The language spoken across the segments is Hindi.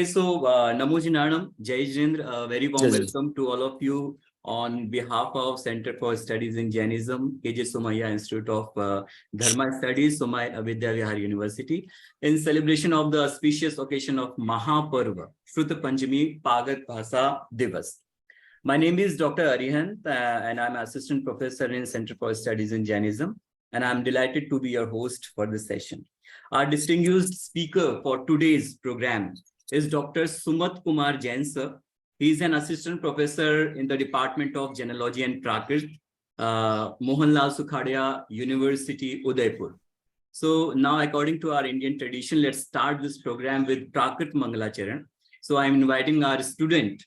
Namo Jinanam, Jai Jindra, very warm welcome to all of you on behalf of Center for Studies in Jainism, KJ Somaiya Institute of Dharma Studies, Somaiya Vidya Vihar University, in celebration of the auspicious occasion of Mahaparva, Shruta Panchami Pagat Bhasa Divas. My name is Dr. Arihant, and I'm Assistant Professor in Center for Studies in Jainism, and I'm delighted to be your host for this session. Our distinguished speaker for today's program is Dr. Sumat Kumar Jain sir. He is an assistant professor in the Department of Genealogy and Prakrit, Mohanlal Sukhadia University, Udaipur. So now, according to our Indian tradition, let's start this program with Prakrit Mangalacharan. So I'm inviting our student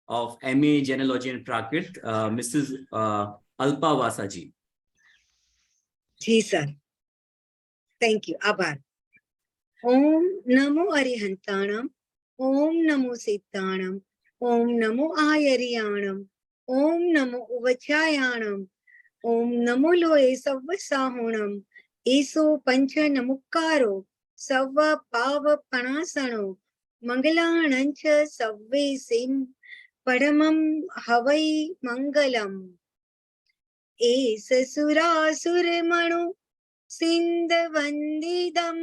of MA Genealogy and Prakrit, Mrs. Alpa Vasaji. जी सर, थैंक यू, आभार. ओम नमो अरिहंताणम, ओम नमो सिद्धाणम, ओम नमो आयरियाणम, ओम नमो उवचायाणम, ओम नमो लोए सव्व साहुणम, एसो पंच नमुक्कारो सव्व पाव पणासणो, मंगलाणंच सव्वे सिम परमं हवै मंगलम. एस सुरासुरमणु सिंधवंदिदं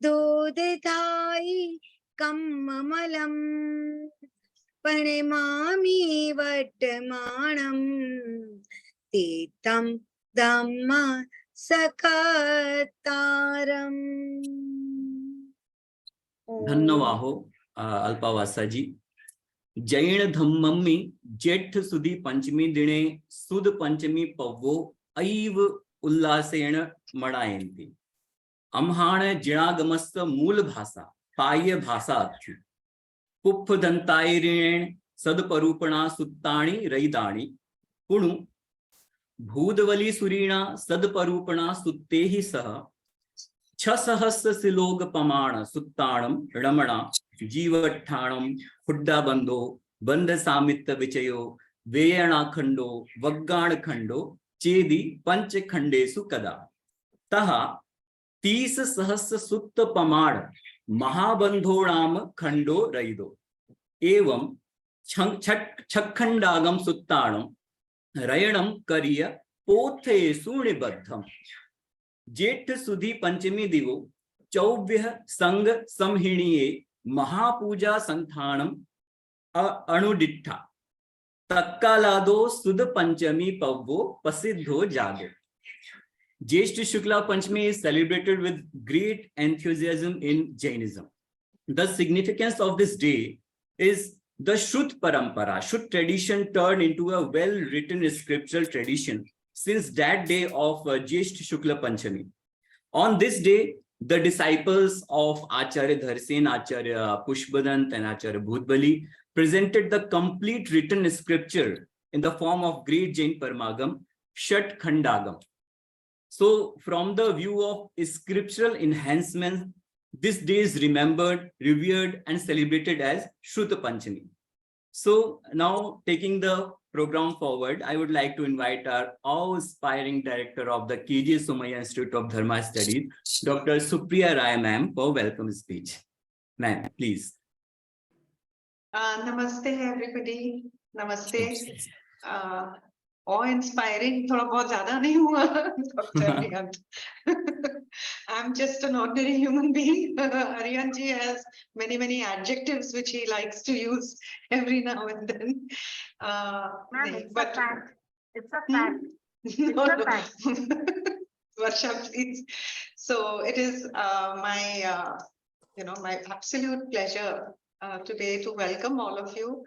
दोदधायि कम्ममलं प्रणमामि वर्तमानं तीर्थं धम्म सखतारं. धन्यवाद अल्पा वासाजी. जैन धम्मम्मि जेठ सुदी पंचमी दिने सुद पंचमी पव्वो ऐव उल्लासेन मणायन्ति. अम्हाण जिणागमस्त मूल भाषा पाय भाषा अथ्यु. पुप्फ दंतायरेण सदपरूपणा सुत्ताणि रैदाणि पुणु भूदवली सुरीणा सदपरूपणा सुत्तेहि सह 6 सिलोग पमाण सुत्ताणम रमणा जीवठाणम खुड्डा बंधो बंध सामित विचयो वेयणाखंडो वग्गाण खंडो चेदि पंच खंडेसु कदा. तह 30 सहस्र सुत्त पमाण महाबंधोणाम खंडो रैदो एवं छखंडागम सुत्ताणम रयणम करिय पोथेसु निबद्धम. जेठ सुधी पंचमी दिवो चौव्य संग समहिणीये महापूजा संस्थानम अणुडिठा तक्कालादो सुद पंचमी पव्वो प्रसिद्धो जागो. Jyesht Shukla Panchami is celebrated with great enthusiasm in Jainism. The significance of this day is the Shrut Parampara, Shrut tradition turned into a well-written scriptural tradition since that day of Jyesht Shukla Panchami. On this day, the disciples of Acharya Dharsen, Acharya Pushpadant and Acharya Bhutbali presented the complete written scripture in the form of great Jain Paramagam, Shat Khandagam. So from the view of scriptural enhancement, this day is remembered, revered and celebrated as Shruta Panchami. So now, taking the program forward, I would like to invite our awe-inspiring director of the KJ Somaiya Institute of Dharma Studies, Dr. Supriya Rai ma'am, for welcome speech. Ma'am, please. Namaste everybody. Namaste. Awe-inspiring, थोड़ा बहुत ज़्यादा नहीं हुआ, Dr. Arihant. I'm just an ordinary human being. Arihant ji has many adjectives which he likes to use every now and then. It's a fact. It's a fact. It's a fact. Varsha, please. So it is my absolute pleasure today to welcome all of you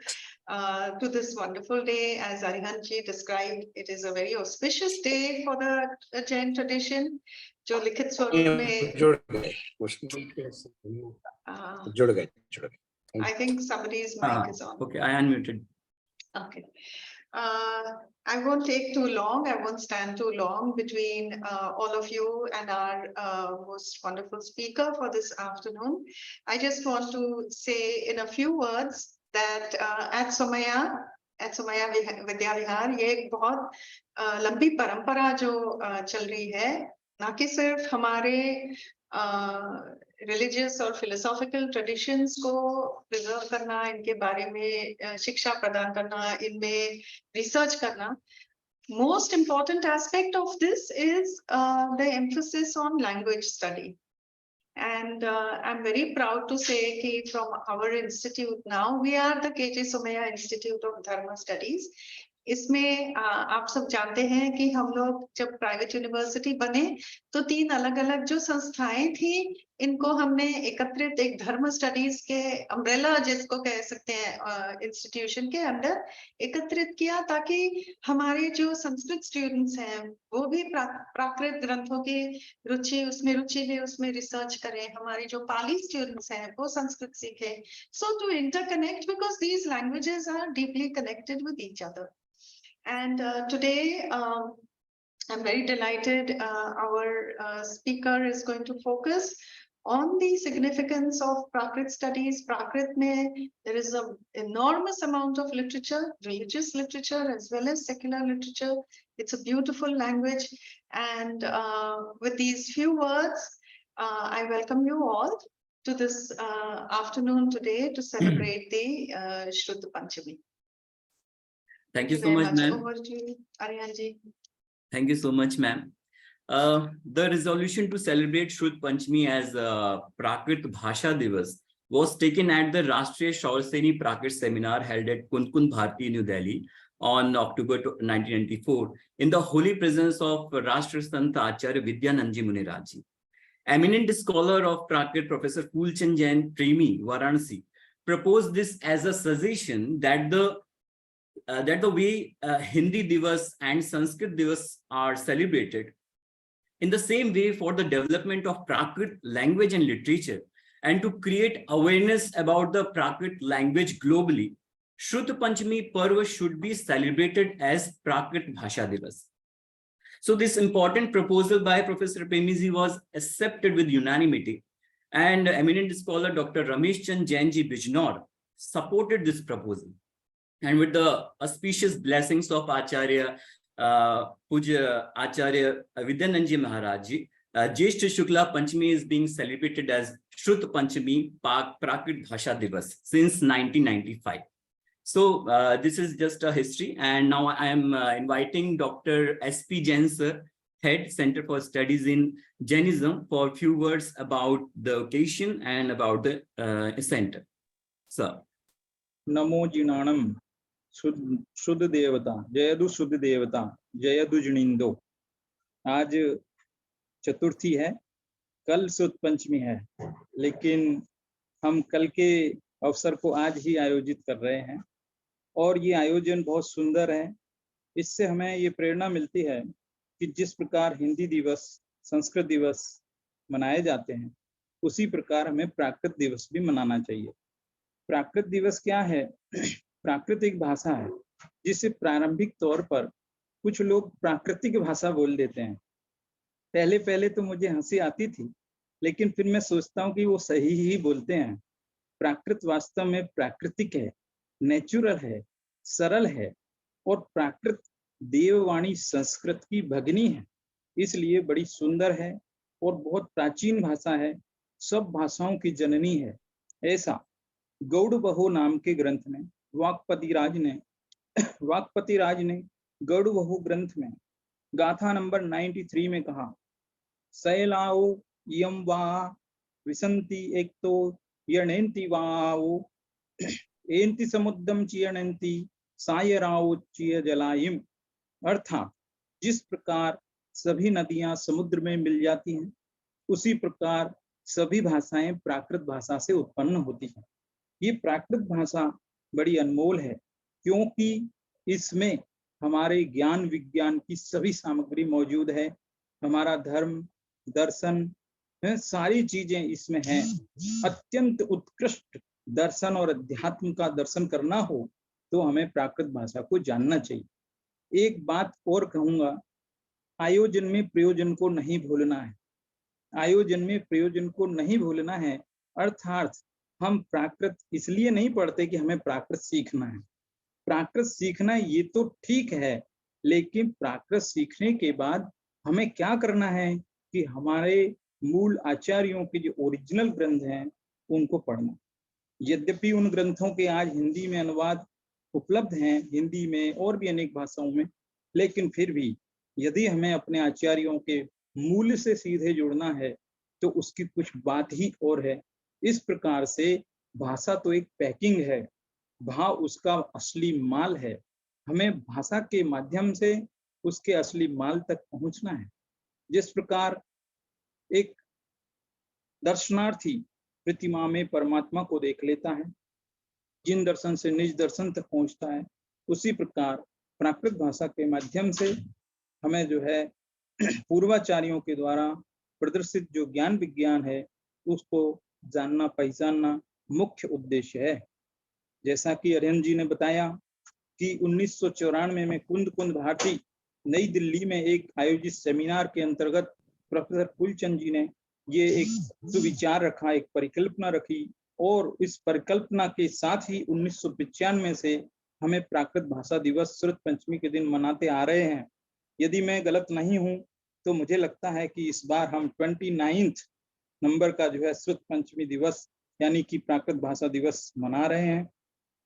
to this wonderful day. As Arihant ji described, it is a very auspicious day for the Jain tradition. जो लिखित स्वरूप में जुड़ गए. I think somebody's mic is on. Okay, I unmuted. Okay. I won't take too long. I won't stand too long between all of you and our most wonderful speaker for this afternoon. I just want to say in a few words that at Somaiya Vidya Vihar, ये एक बहुत लंबी परंपरा जो चल रही है, ना कि सिर्फ हमारे रिलीजियस और फिलोसॉफिकल ट्रेडिशंस को प्रिजर्व करना, इनके बारे में शिक्षा प्रदान करना, इनमें रिसर्च करना. Most important aspect of this is the emphasis on language study. And I'm very proud to say that from our institute now, we are the KJ Somaiya Institute of Dharma Studies. इसमें आप सब जानते हैं कि हम लोग जब प्राइवेट यूनिवर्सिटी बने तो 3 अलग-अलग जो संस्थाएं थी, इनको हमने एकत्रित एक धर्म स्टडीज के अम्ब्रेला जिसको कह सकते हैं इंस्टीट्यूशन के अंदर एकत्रित किया, ताकि हमारे जो संस्कृत स्टूडेंट्स हैं वो भी प्राकृत ग्रंथों की उसमें रुचि है, उसमें रिसर्च करें. हमारे जो पाली स्टूडेंट्स हैं वो संस्कृत सीखें. So to interconnect, because these languages are deeply connected with each other. And today, I'm very delighted. Our speaker is going to focus on the significance of Prakrit studies. Prakrit mein, there is an enormous amount of literature, religious literature as well as secular literature. It's a beautiful language. And with these few words, I welcome you all to this afternoon today to celebrate the Shruddha Panchami. Thank you so much, ma'am. Over to you, Aryan ji. Thank you so much, ma'am. The resolution to celebrate Shruddha Panchami as Prakrit Bhasha Divas was taken at the Rashtriya Shaur Seni Prakrit seminar held at Kunkun Bharti, New Delhi on October 1994 in the holy presence of Rashtra Sant Acharya Vidyanand Muniraj ji. Eminent scholar of Prakrit, Professor Phoolchand Jain, Premi, Varanasi, proposed this as a suggestion that the way Hindi Divas and Sanskrit Divas are celebrated, in the same way for the development of Prakrit language and literature, and to create awareness about the Prakrit language globally, Shruddha Panchami Parva should be celebrated as Prakrit Bhasha Divas. So this important proposal by Professor Premiji was accepted with unanimity, and eminent scholar Dr. Ramesh Chand Jain ji Bijnor supported this proposal. And with the auspicious blessings of Acharya, Puja Acharya Vidyanand Maharaj ji, Jyeshta Shukla Panchami is being celebrated as Shruddha Panchami Prakrit Bhasha Divas since 1995. So this is just a history, and now I am inviting Dr. S.P. Jain sir, Head Center for Studies in Jainism, for a few words about the occasion and about the center. Sir. Namo Jinanam. शुद्ध देवता, जयदु शुद्ध देवता, जयदु जनिंदो. आज चतुर्थी है, कल शुद्ध पंचमी है, लेकिन हम कल के अवसर को आज ही आयोजित कर रहे हैं और ये आयोजन बहुत सुंदर है. इससे हमें ये प्रेरणा मिलती है कि जिस प्रकार हिंदी दिवस, संस्कृत दिवस मनाए जाते हैं, उसी प्रकार हमें प्राकृत दिवस भी मनाना चाहिए. प्राकृत दिवस क्या है? प्राकृत एक भाषा है जिसे प्रारंभिक तौर पर कुछ लोग प्राकृतिक भाषा बोल देते हैं. पहले तो मुझे हंसी आती थी, लेकिन फिर मैं सोचता हूँ कि वो सही ही बोलते हैं. प्राकृत वास्तव में प्राकृतिक है, नेचुरल है, सरल है और प्राकृत देववाणी संस्कृत की भगिनी है, इसलिए बड़ी सुंदर है और बहुत प्राचीन भाषा है, सब भाषाओं की जननी है. ऐसा गौड़ बहो नाम के ग्रंथ में वाक्पति राज ने गौड़ बहू ग्रंथ में गाथा नंबर 93 में कहा, सैलाओ यम वा विसंति एक तो यणेन्ति वाओ एन्ति समुद्रम चियणन्ति सायराओ चिय जलायिम. अर्थात जिस प्रकार सभी नदियां समुद्र में मिल जाती हैं, उसी प्रकार सभी भाषाएं प्राकृत भाषा से उत्पन्न होती हैं. ये प्राकृत भाषा बड़ी अनमोल है, क्योंकि इसमें हमारे ज्ञान विज्ञान की सभी सामग्री मौजूद है. हमारा धर्म, दर्शन, सारी चीजें इसमें हैं. अत्यंत उत्कृष्ट दर्शन और अध्यात्म का दर्शन करना हो तो हमें प्राकृत भाषा को जानना चाहिए. एक बात और कहूंगा, आयोजन में प्रयोजन को नहीं भूलना है. आयोजन में प्रयोजन को नहीं भूलना है, अर्थात हम प्राकृत इसलिए नहीं पढ़ते कि हमें प्राकृत सीखना है. प्राकृत सीखना ये तो ठीक है, लेकिन प्राकृत सीखने के बाद हमें क्या करना है कि हमारे मूल आचार्यों के जो ओरिजिनल ग्रंथ हैं उनको पढ़ना। यद्यपि उन ग्रंथों के आज हिंदी में अनुवाद उपलब्ध हैं, हिंदी में और भी अनेक भाषाओं में, लेकिन फिर भी यदि हमें अपने आचार्यों के मूल से सीधे जुड़ना है तो उसकी कुछ बात ही और है। इस प्रकार से भाषा तो एक पैकिंग है, भाव उसका असली माल है। हमें भाषा के माध्यम से उसके असली माल तक पहुंचना है। जिस प्रकार एक दर्शनार्थी प्रतिमा में परमात्मा को देख लेता है, जिन दर्शन से निज दर्शन तक पहुंचता है, उसी प्रकार प्राकृत भाषा के माध्यम से हमें जो है पूर्वाचार्यों के द्वारा प्रदर्शित जो ज्ञान विज्ञान है उसको जानना पहचानना मुख्य उद्देश्य है। जैसा कि अरिहंत जी ने बताया कि 1994 में कुंद भारती नई दिल्ली में एक आयोजित सेमिनार के अंतर्गत प्रोफेसर फूलचंद जी ने ये एक सुविचार रखा, एक परिकल्पना रखी, और इस परिकल्पना के साथ ही 1995 से हमें प्राकृत भाषा दिवस श्रुत पंचमी के दिन मनाते आ रहे हैं। यदि मैं गलत नहीं हूं तो मुझे लगता है कि इस बार हम 29 नंबर का जो है श्रुत पंचमी दिवस यानी कि प्राकृत भाषा दिवस मना रहे हैं।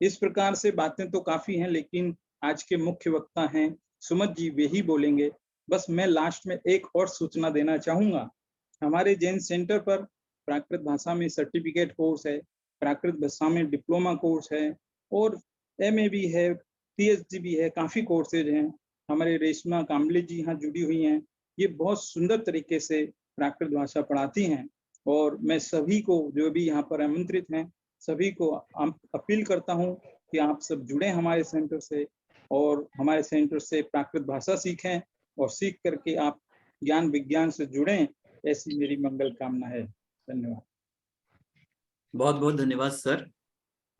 इस प्रकार से बातें तो काफी हैं, लेकिन आज के मुख्य वक्ता हैं सुमत जी, वे ही बोलेंगे। बस मैं लास्ट में एक और सूचना देना चाहूंगा। हमारे जैन सेंटर पर प्राकृत भाषा में सर्टिफिकेट कोर्स है, प्राकृत भाषा में डिप्लोमा कोर्स है, और MA भी है, PhD भी है, काफी कोर्सेज हैं। हमारे रेशमा काम्बले जी यहाँ जुड़ी हुई हैं, ये बहुत सुंदर तरीके से प्राकृत भाषा पढ़ाती हैं। और मैं सभी को जो भी यहाँ पर आमंत्रित हैं सभी को अपील करता हूँ कि आप सब जुड़ें हमारे सेंटर से, और हमारे सेंटर से प्राकृत भाषा सीखें, और सीख करके आप ज्ञान विज्ञान से जुड़ें, ऐसी मेरी मंगल कामना है। धन्यवाद। बहुत बहुत धन्यवाद सर।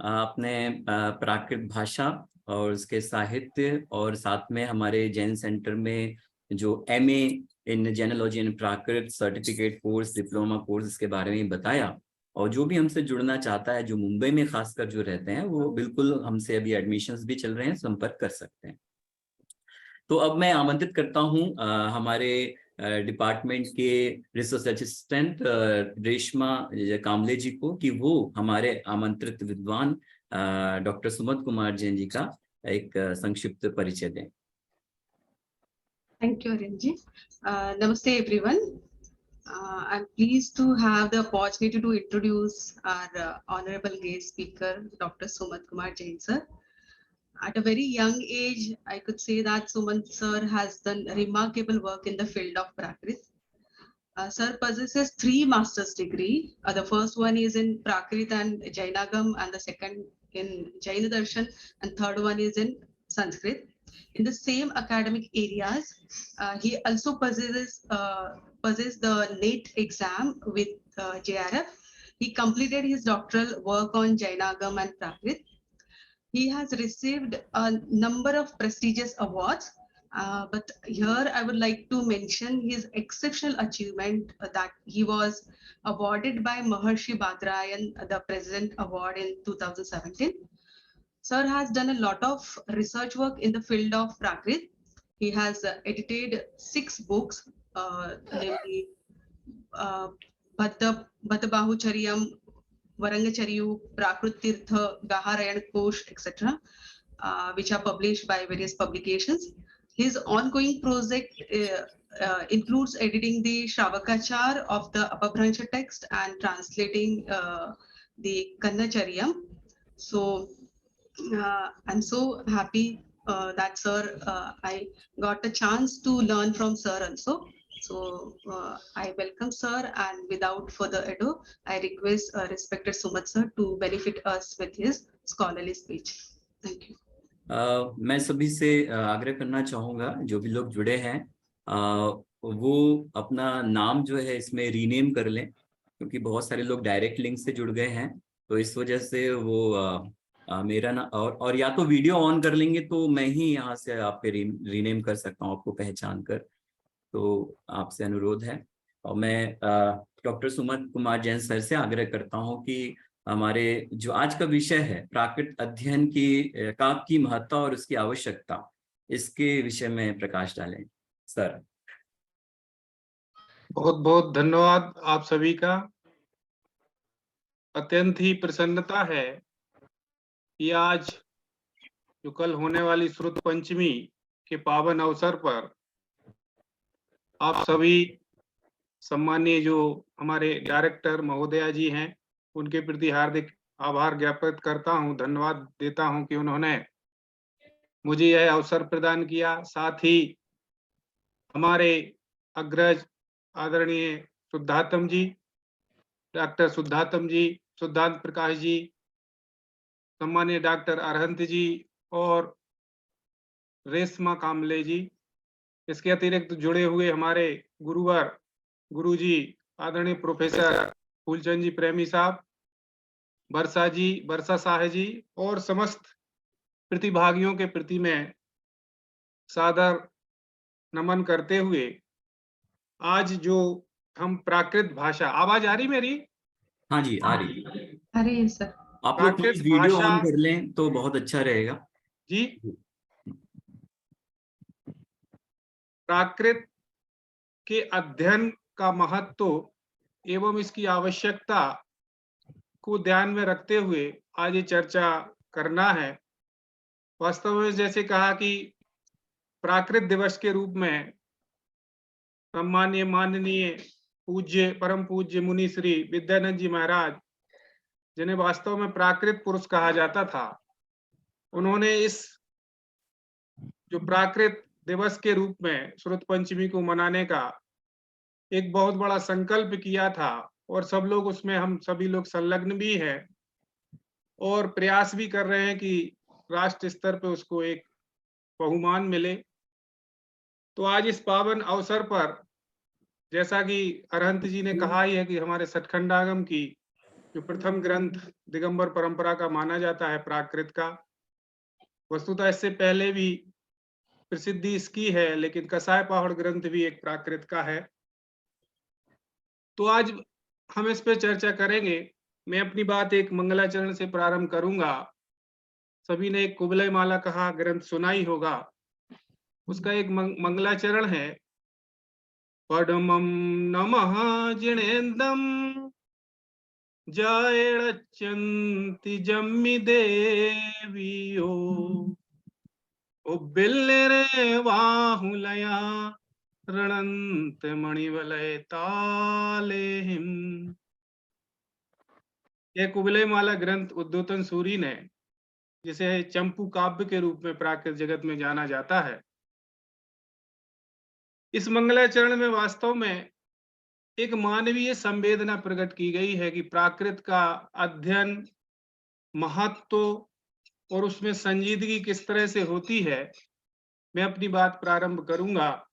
आपने प्राकृत भाषा और उसके साहित्य और साथ में हमारे जैन सेंटर में जो MA in Jainology and Prakrit certificate course, diploma course, इसके बारे में बताया। और जो भी हमसे जुड़ना चाहता है, जो मुंबई में खासकर जो रहते हैं, वो बिल्कुल हमसे अभी एडमिशन्स भी चल रहे हैं, संपर्क कर सकते हैं। तो अब मैं आमंत्रित करता हूँ हमारे डिपार्टमेंट के रिसर्च असिस्टेंट रेशमा काम्बले जी को कि वो हमारे आमंत्रित विद्वान डॉक्टर सुमत कुमार जैन जी का एक संक्षिप्त परिचय दें। Thank you, Arinji. Namaste, everyone. I'm pleased to have the opportunity to introduce our honorable guest speaker, Dr. Sumat Kumar Jain sir. At a very young age, I could say that Sumat sir has done remarkable work in the field of Prakrit. Sir possesses 3 master's degree. The first one is in Prakrit and Jainagam, and the second in Jaina Darshan, and third one is in Sanskrit. In the same academic areas, he also possesses the NET exam with JRF. He completed his doctoral work on Jainagam and Prakrit. He has received a number of prestigious awards, but here I would like to mention his exceptional achievement that he was awarded by Maharshi Badrayan the President Award in 2017. Sir has done a lot of research work in the field of Prakrit. He has edited 6 books, namely Bhattabahucharyam, Varangacharyu, Prakrit Tirtha, Gaharayan Kosh, etc., which are published by various publications. His ongoing project includes editing the Shravakachar of the Apabhransha text and translating the Kannacharyam. So I'm so happy that sir, I got a chance to learn from sir also. So I welcome sir, and without further ado, I request respected Sumat sir to benefit us with his scholarly speech. Thank you. मैं सभी से आग्रह करना चाहूँगा, जो भी लोग जुड़े हैं वो अपना नाम जो है इसमें रीनेम कर लें, क्योंकि बहुत सारे लोग डायरेक्ट लिंक से जुड़ गए हैं, तो इस वजह से वो मेरा ना और या तो वीडियो ऑन कर लेंगे तो मैं ही यहाँ से आपके रीनेम कर सकता हूँ आपको पहचान कर, तो आपसे अनुरोध है। और मैं डॉक्टर सुमत कुमार जैन सर से आग्रह करता हूँ कि हमारे जो आज का विषय है प्राकृत अध्ययन की महत्ता और उसकी आवश्यकता, इसके विषय में प्रकाश डालें सर। बहुत बहुत धन्यवाद आप सभी का। अत्यंत ही प्रसन्नता है कि आज जो कल होने वाली श्रुत पंचमी के पावन अवसर पर आप सभी सम्मानीय जो हमारे डायरेक्टर महोदया जी हैं, उनके प्रति हार्दिक आभार ज्ञापित करता हूं, धन्यवाद देता हूं कि उन्होंने मुझे यह अवसर प्रदान किया। साथ ही हमारे अग्रज आदरणीय शुद्धात्म जी, डॉक्टर शुद्धात्म जी, शुद्धांत प्रकाश जी, सम्मानीय डॉक्टर अरहंत जी और रेशमा कामले जी, इसके अतिरिक्त जुड़े हुए हमारे गुरुवर गुरुजी आदरणीय प्रोफेसर फूलचंद जी प्रेमी साहब, वर्षा साह जी और समस्त प्रतिभागियों के प्रति मैं सादर नमन करते हुए आज जो हम प्राकृत भाषा, आवाज आ रही मेरी? हाँ जी, आ रही। अरे सर, आप लोग प्लीज प्राकृत वीडियो भाषा ऑन कर लें तो बहुत अच्छा रहेगा जी। प्राकृत के अध्ययन का महत्व एवं इसकी आवश्यकता को ध्यान में रखते हुए आज ये चर्चा करना है। वास्तव में जैसे कहा कि प्राकृत दिवस के रूप में सम्मानीय माननीय पूज्य परम पूज्य मुनि श्री विद्यानंद जी महाराज, जिन्हें वास्तव में प्राकृत पुरुष कहा जाता था, उन्होंने इस जो प्राकृत दिवस के रूप में श्रुत पंचमी को मनाने का एक बहुत बड़ा संकल्प किया था और सब लोग उसमें, हम सभी लोग संलग्न भी हैं और प्रयास भी कर रहे हैं कि राष्ट्र स्तर पे उसको एक बहुमान मिले। तो आज इस पावन अवसर पर, जैसा कि अरहंत जी ने कहा ही है कि हमारे सतखंडागम की जो प्रथम ग्रंथ दिगंबर परंपरा का माना जाता है प्राकृत का, वस्तुतः इससे पहले भी प्रसिद्धि इसकी है, लेकिन कसाय पहाड़ ग्रंथ भी एक प्राकृत का है। तो आज हम इस पे चर्चा करेंगे। मैं अपनी बात एक मंगलाचरण से प्रारंभ करूंगा। सभी ने एक कुबलय माला कहा ग्रंथ सुना ही होगा, उसका एक मंगलाचरण है। पडमं नमः जिनेन्दं जायेळच्यन्ति जम्मि देवियो उब्बिल्लेरे वाहुलया रणंत मणिवलय तालेहिम। यह कुबलय माला ग्रंथ उद्योतन सूरी ने, जिसे चंपू काव्य के रूप में प्राकृत जगत में जाना जाता है, इस मंगलाचरण में वास्तव में एक मानवीय संवेदना प्रकट की गई है कि प्राकृत का अध्ययन, महत्व और उसमें संजीदगी किस तरह से होती है। मैं अपनी बात प्रारंभ करूंगा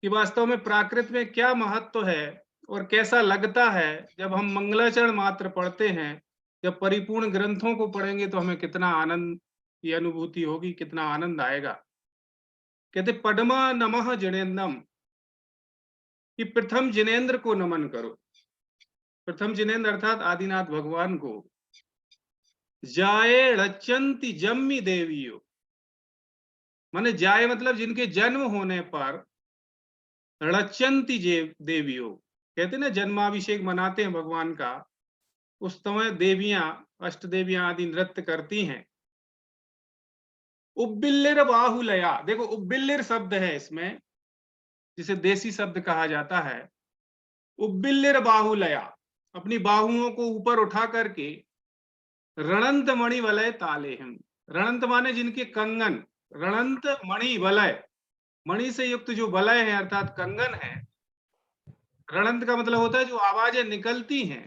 कि वास्तव में प्राकृत में क्या महत्व है और कैसा लगता है जब हम मंगलाचरण मात्र पढ़ते हैं। जब परिपूर्ण ग्रंथों को पढ़ेंगे तो हमें कितना आनंद की अनुभूति होगी, कितना आनंद आएगा। कहते पद्मा नमः जिनेन्द्रम, कि प्रथम जिनेन्द्र को नमन करो। प्रथम जिनेन्द्र अर्थात आदिनाथ भगवान को। जाये रचंती जम्मी देवियो, माने जाए मतलब जिनके जन्म होने पर, रचंती देवियो कहते ना, जन्माभिषेक मनाते हैं भगवान का, उस समय देवियां, अष्ट देवियां आदि नृत्य करती हैं। उब्बिल्लिर बाहुलया, देखो उब्बिल्लिर शब्द है इसमें, जिसे देसी शब्द कहा जाता है। उब्बिल्लिर बाहुलया, अपनी बाहुओं को ऊपर उठा करके, रणंत मणि वलय तालेहम, रणंत माने जिनके कंगन, रणंत मणि वलय, मणि से युक्त जो वलय है अर्थात कंगन है। रणंत का मतलब होता है जो आवाजें निकलती हैं।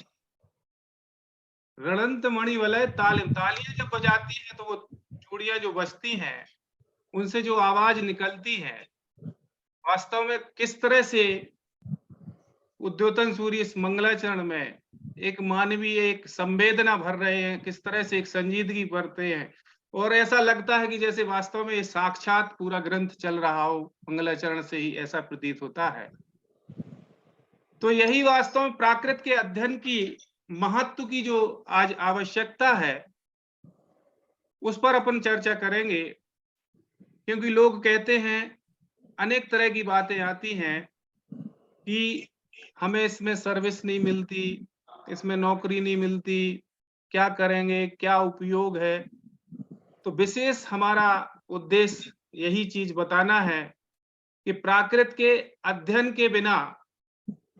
रणंत मणि वलय तालिम, तालियां जब बजाती हैं तो वो चूड़ियां जो बजती हैं उनसे जो आवाज निकलती है, वास्तव में किस तरह से उद्योतन सूरी इस मंगलाचरण में एक मानवीय एक संवेदना भर रहे हैं, किस तरह से एक संजीदगी भरते हैं। और ऐसा लगता है कि जैसे वास्तव में साक्षात पूरा ग्रंथ चल रहा हो, मंगलाचरण से ही ऐसा प्रतीत होता है। तो यही वास्तव में प्राकृत के अध्ययन की महत्व की जो आज आवश्यकता है, उस पर अपन चर्चा करेंगे। क्योंकि लोग कहते हैं, अनेक तरह की बातें आती हैं कि हमें इसमें सर्विस नहीं मिलती, इसमें नौकरी नहीं मिलती, क्या करेंगे, क्या उपयोग है। तो विशेष हमारा उद्देश्य यही चीज बताना है कि प्राकृत के अध्ययन के बिना,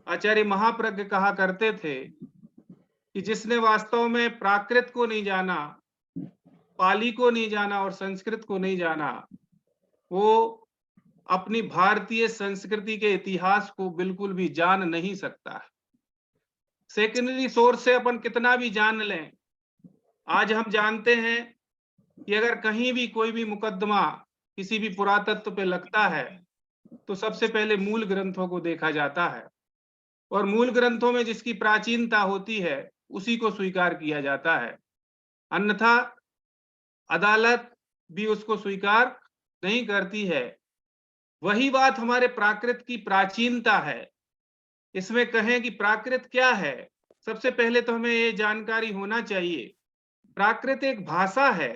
आचार्य महाप्रज्ञ कहा करते थे कि जिसने वास्तव में प्राकृत को नहीं जाना, पाली को नहीं जाना और संस्कृत को नहीं जाना, वो अपनी भारतीय संस्कृति के इतिहास को बिल्कुल भी जान नहीं सकता है। सेकेंडरी सोर्स से अपन कितना भी जान लें, आज हम जानते हैं कि अगर कहीं भी कोई भी मुकदमा किसी भी पुरातत्व पे लगता है तो सबसे पहले मूल ग्रंथों को देखा जाता है, और मूल ग्रंथों में जिसकी प्राचीनता होती है उसी को स्वीकार किया जाता है, अन्यथा अदालत भी उसको स्वीकार नहीं करती है। वही बात हमारे प्राकृत की प्राचीनता है। इसमें कहें कि प्राकृत क्या है, सबसे पहले तो हमें ये जानकारी होना चाहिए, प्राकृत एक भाषा है,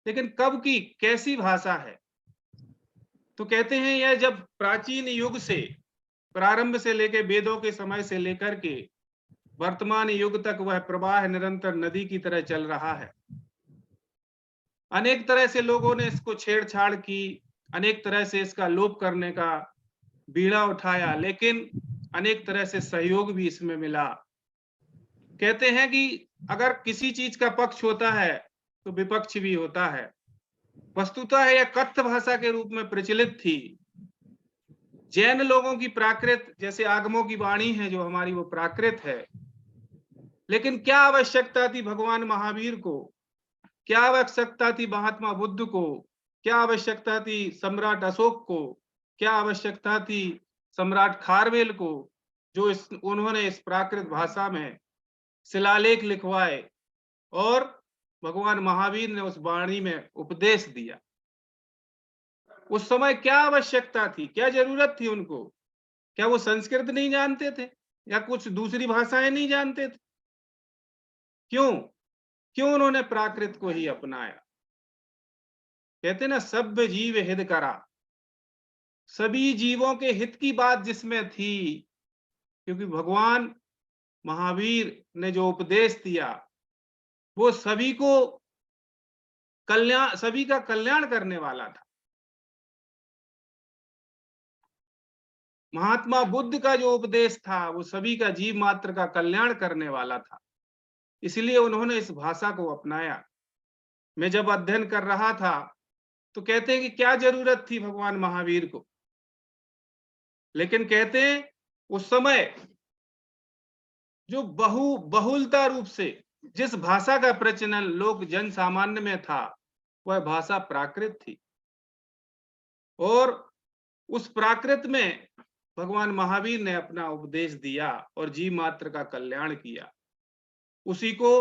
लेकिन कब की कैसी भाषा है। तो कहते हैं यह जब प्राचीन युग से, प्रारंभ से लेकर वेदों के समय से लेकर के वर्तमान युग तक वह प्रवाह निरंतर नदी की तरह चल रहा है। अनेक तरह से लोगों ने इसको छेड़छाड़ की, अनेक तरह से इसका लोप करने का बीड़ा उठाया, लेकिन अनेक तरह से सहयोग भी इसमें मिला। कहते हैं कि अगर किसी चीज का पक्ष होता है तो विपक्ष भी होता है। वस्तुतः यह कत्थ भाषा के रूप में प्रचलित थी। जैन लोगों की प्राकृत, जैसे आगमों की वाणी है जो हमारी, वो प्राकृत है। लेकिन क्या आवश्यकता थी भगवान महावीर को, क्या आवश्यकता थी महात्मा बुद्ध को, क्या आवश्यकता थी सम्राट अशोक को, क्या आवश्यकता थी सम्राट खारवेल को, जो उन्होंने इस प्राकृत भाषा में शिलालेख लिखवाए और भगवान महावीर ने उस वाणी में उपदेश दिया। उस समय क्या आवश्यकता थी, क्या जरूरत थी उनको? क्या वो संस्कृत नहीं जानते थे या कुछ दूसरी भाषाएं नहीं जानते थे? क्यों उन्होंने प्राकृत को ही अपनाया? कहते ना, सब जीव हित करा, सभी जीवों के हित की बात जिसमें थी, क्योंकि भगवान महावीर ने जो उपदेश दिया वो सभी को सभी का कल्याण करने वाला था। महात्मा बुद्ध का जो उपदेश था वो सभी का, जीव मात्र का कल्याण करने वाला था, इसलिए उन्होंने इस भाषा को अपनाया। मैं जब अध्ययन कर रहा था तो कहते हैं कि क्या जरूरत थी भगवान महावीर को, लेकिन कहते हैं उस समय जो बहुलता रूप से जिस भाषा का प्रचलन लोक जन सामान्य में था वह भाषा प्राकृत थी, और उस प्राकृत में भगवान महावीर ने अपना उपदेश दिया और जीव मात्र का कल्याण किया। उसी को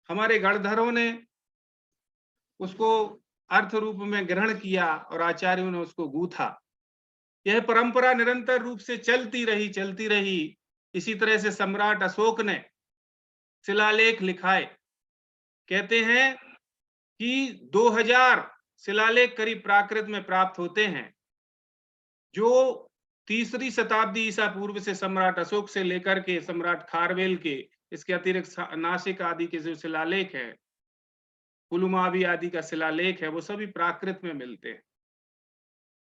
हमारे गणधरों ने उसको अर्थ रूप में ग्रहण किया और आचार्यों ने उसको गूथा। यह परंपरा निरंतर रूप से चलती रही। इसी तरह से सम्राट अशोक ने शिलालेख लिखाए। कहते हैं कि 2000 शिलालेख करीब प्राकृत में प्राप्त होते हैं, जो 3री शताब्दी ईसा पूर्व से सम्राट अशोक से लेकर के सम्राट खारवेल के, इसके अतिरिक्त नासिक आदि के जो शिलालेख है, पुलुमावी आदि का शिलालेख है, वो सभी प्राकृत में मिलते हैं।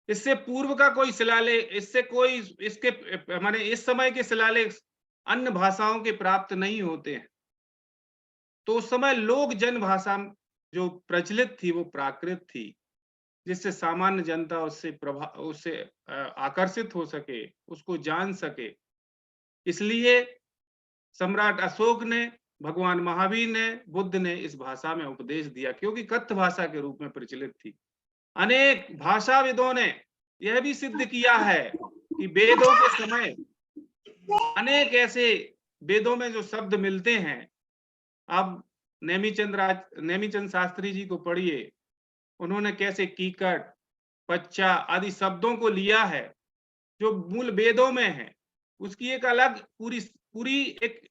इससे पूर्व का कोई शिलालेख, इसके माने इस समय के शिलालेख अन्य भाषाओं के प्राप्त नहीं होते हैं। तो उस समय लोक जन भाषा जो प्रचलित थी वो प्राकृत थी, जिससे सामान्य जनता उससे आकर्षित हो सके, उसको जान सके। इसलिए सम्राट अशोक ने, भगवान महावीर ने, बुद्ध ने इस भाषा में उपदेश दिया, क्योंकि कत्थ भाषा के रूप में प्रचलित थी। अनेक भाषाविदों ने यह भी सिद्ध किया है कि वेदों के समय अनेक ऐसे वेदों में जो शब्द मिलते हैं, आप नेमीचंद शास्त्री जी को पढ़िए, उन्होंने कैसे कीकट, पच्चा आदि शब्दों को लिया है जो मूल वेदों में है, उसकी एक अलग पूरी एक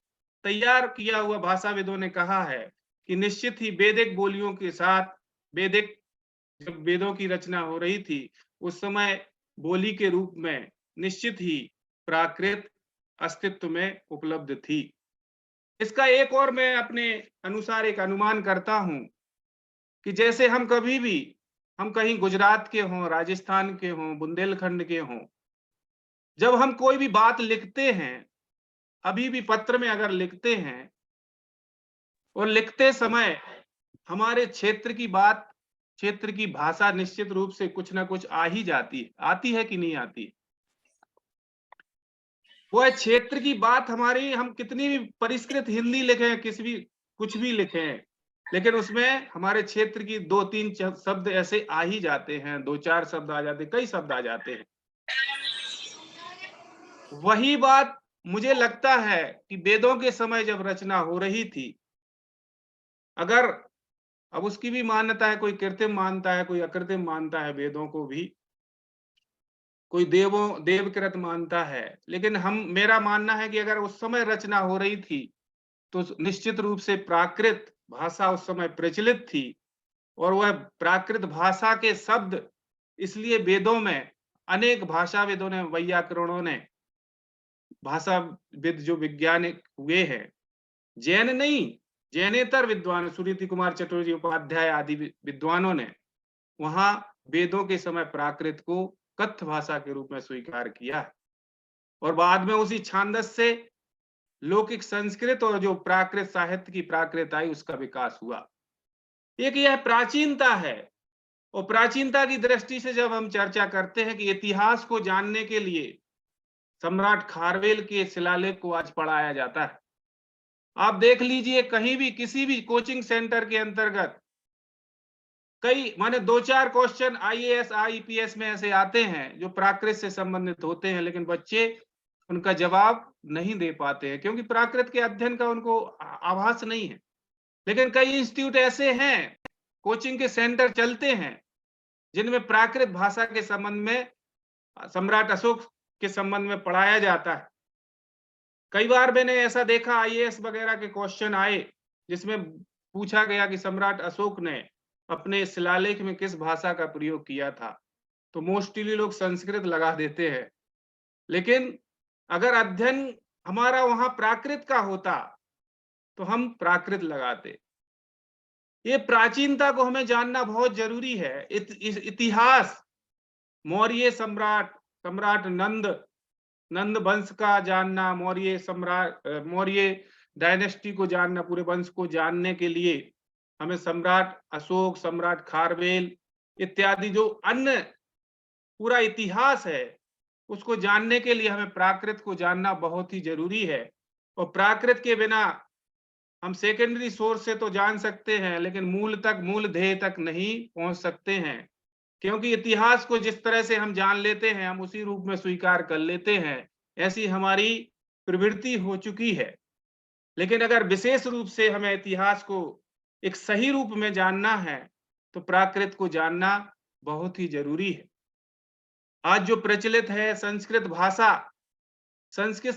तैयार किया हुआ भाषाविदों ने कहा है कि निश्चित ही वैदिक बोलियों के साथ, जब वेदों की रचना हो रही थी उस समय बोली के रूप में निश्चित ही प्राकृत अस्तित्व में उपलब्ध थी। इसका एक और मैं अपने अनुसार एक अनुमान करता हूं कि जैसे हम कभी भी हम कहीं गुजरात के हों, राजस्थान के हों, बुंदेलखंड के हों, जब हम कोई भी बात लिखते हैं, अभी भी पत्र में अगर लिखते हैं और लिखते समय हमारे क्षेत्र की बात, क्षेत्र की भाषा निश्चित रूप से कुछ ना कुछ आ ही जाती है। आती है कि नहीं आती? वो क्षेत्र की बात हमारी, हम कितनी भी परिष्कृत हिंदी लिखें, कुछ भी लिखें, लेकिन उसमें हमारे क्षेत्र की 2-3 शब्द ऐसे आ ही जाते हैं, 2-4 शब्द आ जाते हैं, कई शब्द आ जाते हैं। वही बात मुझे लगता है कि वेदों के समय जब रचना हो रही थी, अगर अब उसकी भी मान्यता है, कोई कृत्रिम मानता है, कोई अकृत्रिम मानता है वेदों को भी, कोई देवकृत मानता है, लेकिन मेरा मानना है कि अगर उस समय रचना हो रही थी तो निश्चित रूप से प्राकृत भाषा उस समय प्रचलित थी, और वह प्राकृत भाषा के शब्द इसलिए वेदों में अनेक भाषाविदों ने, वैयाकरणों ने, भाषाविद जो वैज्ञानिक हुए हैं, जैन नहीं, जैनेतर विद्वान सुरीति कुमार चटर्जी उपाध्याय आदि विद्वानों ने वहां वेदों के समय प्राकृत को कथ्य भाषा के रूप में स्वीकार किया है, और बाद में उसी छांदस से लौकिक संस्कृत और जो प्राकृत साहित्य की प्राकृत आई, उसका विकास हुआ। एक यह प्राचीनता है, और प्राचीनता की दृष्टि से जब हम चर्चा करते हैं कि इतिहास को जानने के लिए सम्राट खारवेल के शिलालेख को आज पढ़ाया जाता है। आप देख लीजिए, कहीं भी किसी भी कोचिंग सेंटर के अंतर्गत कई माने 2-4 क्वेश्चन IAS IPS में ऐसे आते हैं जो प्राकृत से संबंधित होते हैं, लेकिन बच्चे उनका जवाब नहीं दे पाते हैं क्योंकि प्राकृत के अध्ययन का उनको आभास नहीं है। लेकिन कई इंस्टीट्यूट ऐसे हैं, कोचिंग के सेंटर चलते हैं, जिनमें प्राकृत भाषा के संबंध में, सम्राट अशोक के संबंध में पढ़ाया जाता है। कई बार मैंने ऐसा देखा, IAS वगैरह के क्वेश्चन आए जिसमें पूछा गया कि सम्राट अशोक ने अपने शिलालेख में किस भाषा का प्रयोग किया था, तो मोस्टली लोग संस्कृत लगा देते हैं। लेकिन अगर अध्ययन हमारा वहां प्राकृत का होता तो हम प्राकृत लगाते। ये प्राचीनता को हमें जानना बहुत जरूरी है। इतिहास, मौर्य सम्राट नंद वंश का जानना, मौर्य डायनेस्टी को जानना, पूरे वंश को जानने के लिए हमें सम्राट अशोक, सम्राट खारवेल इत्यादि जो अन्य पूरा इतिहास है, उसको जानने के लिए हमें प्राकृत को जानना बहुत ही जरूरी है। और प्राकृत के बिना हम सेकेंडरी सोर्स से तो जान सकते हैं, लेकिन मूल ध्येय तक नहीं पहुंच सकते हैं, क्योंकि इतिहास को जिस तरह से हम जान लेते हैं, हम उसी रूप में स्वीकार कर लेते हैं, ऐसी हमारी प्रवृत्ति हो चुकी है। लेकिन अगर विशेष रूप से हमें इतिहास को एक सही रूप में जानना है तो प्राकृत को जानना बहुत ही जरूरी है। आज जो प्रचलित है संस्कृत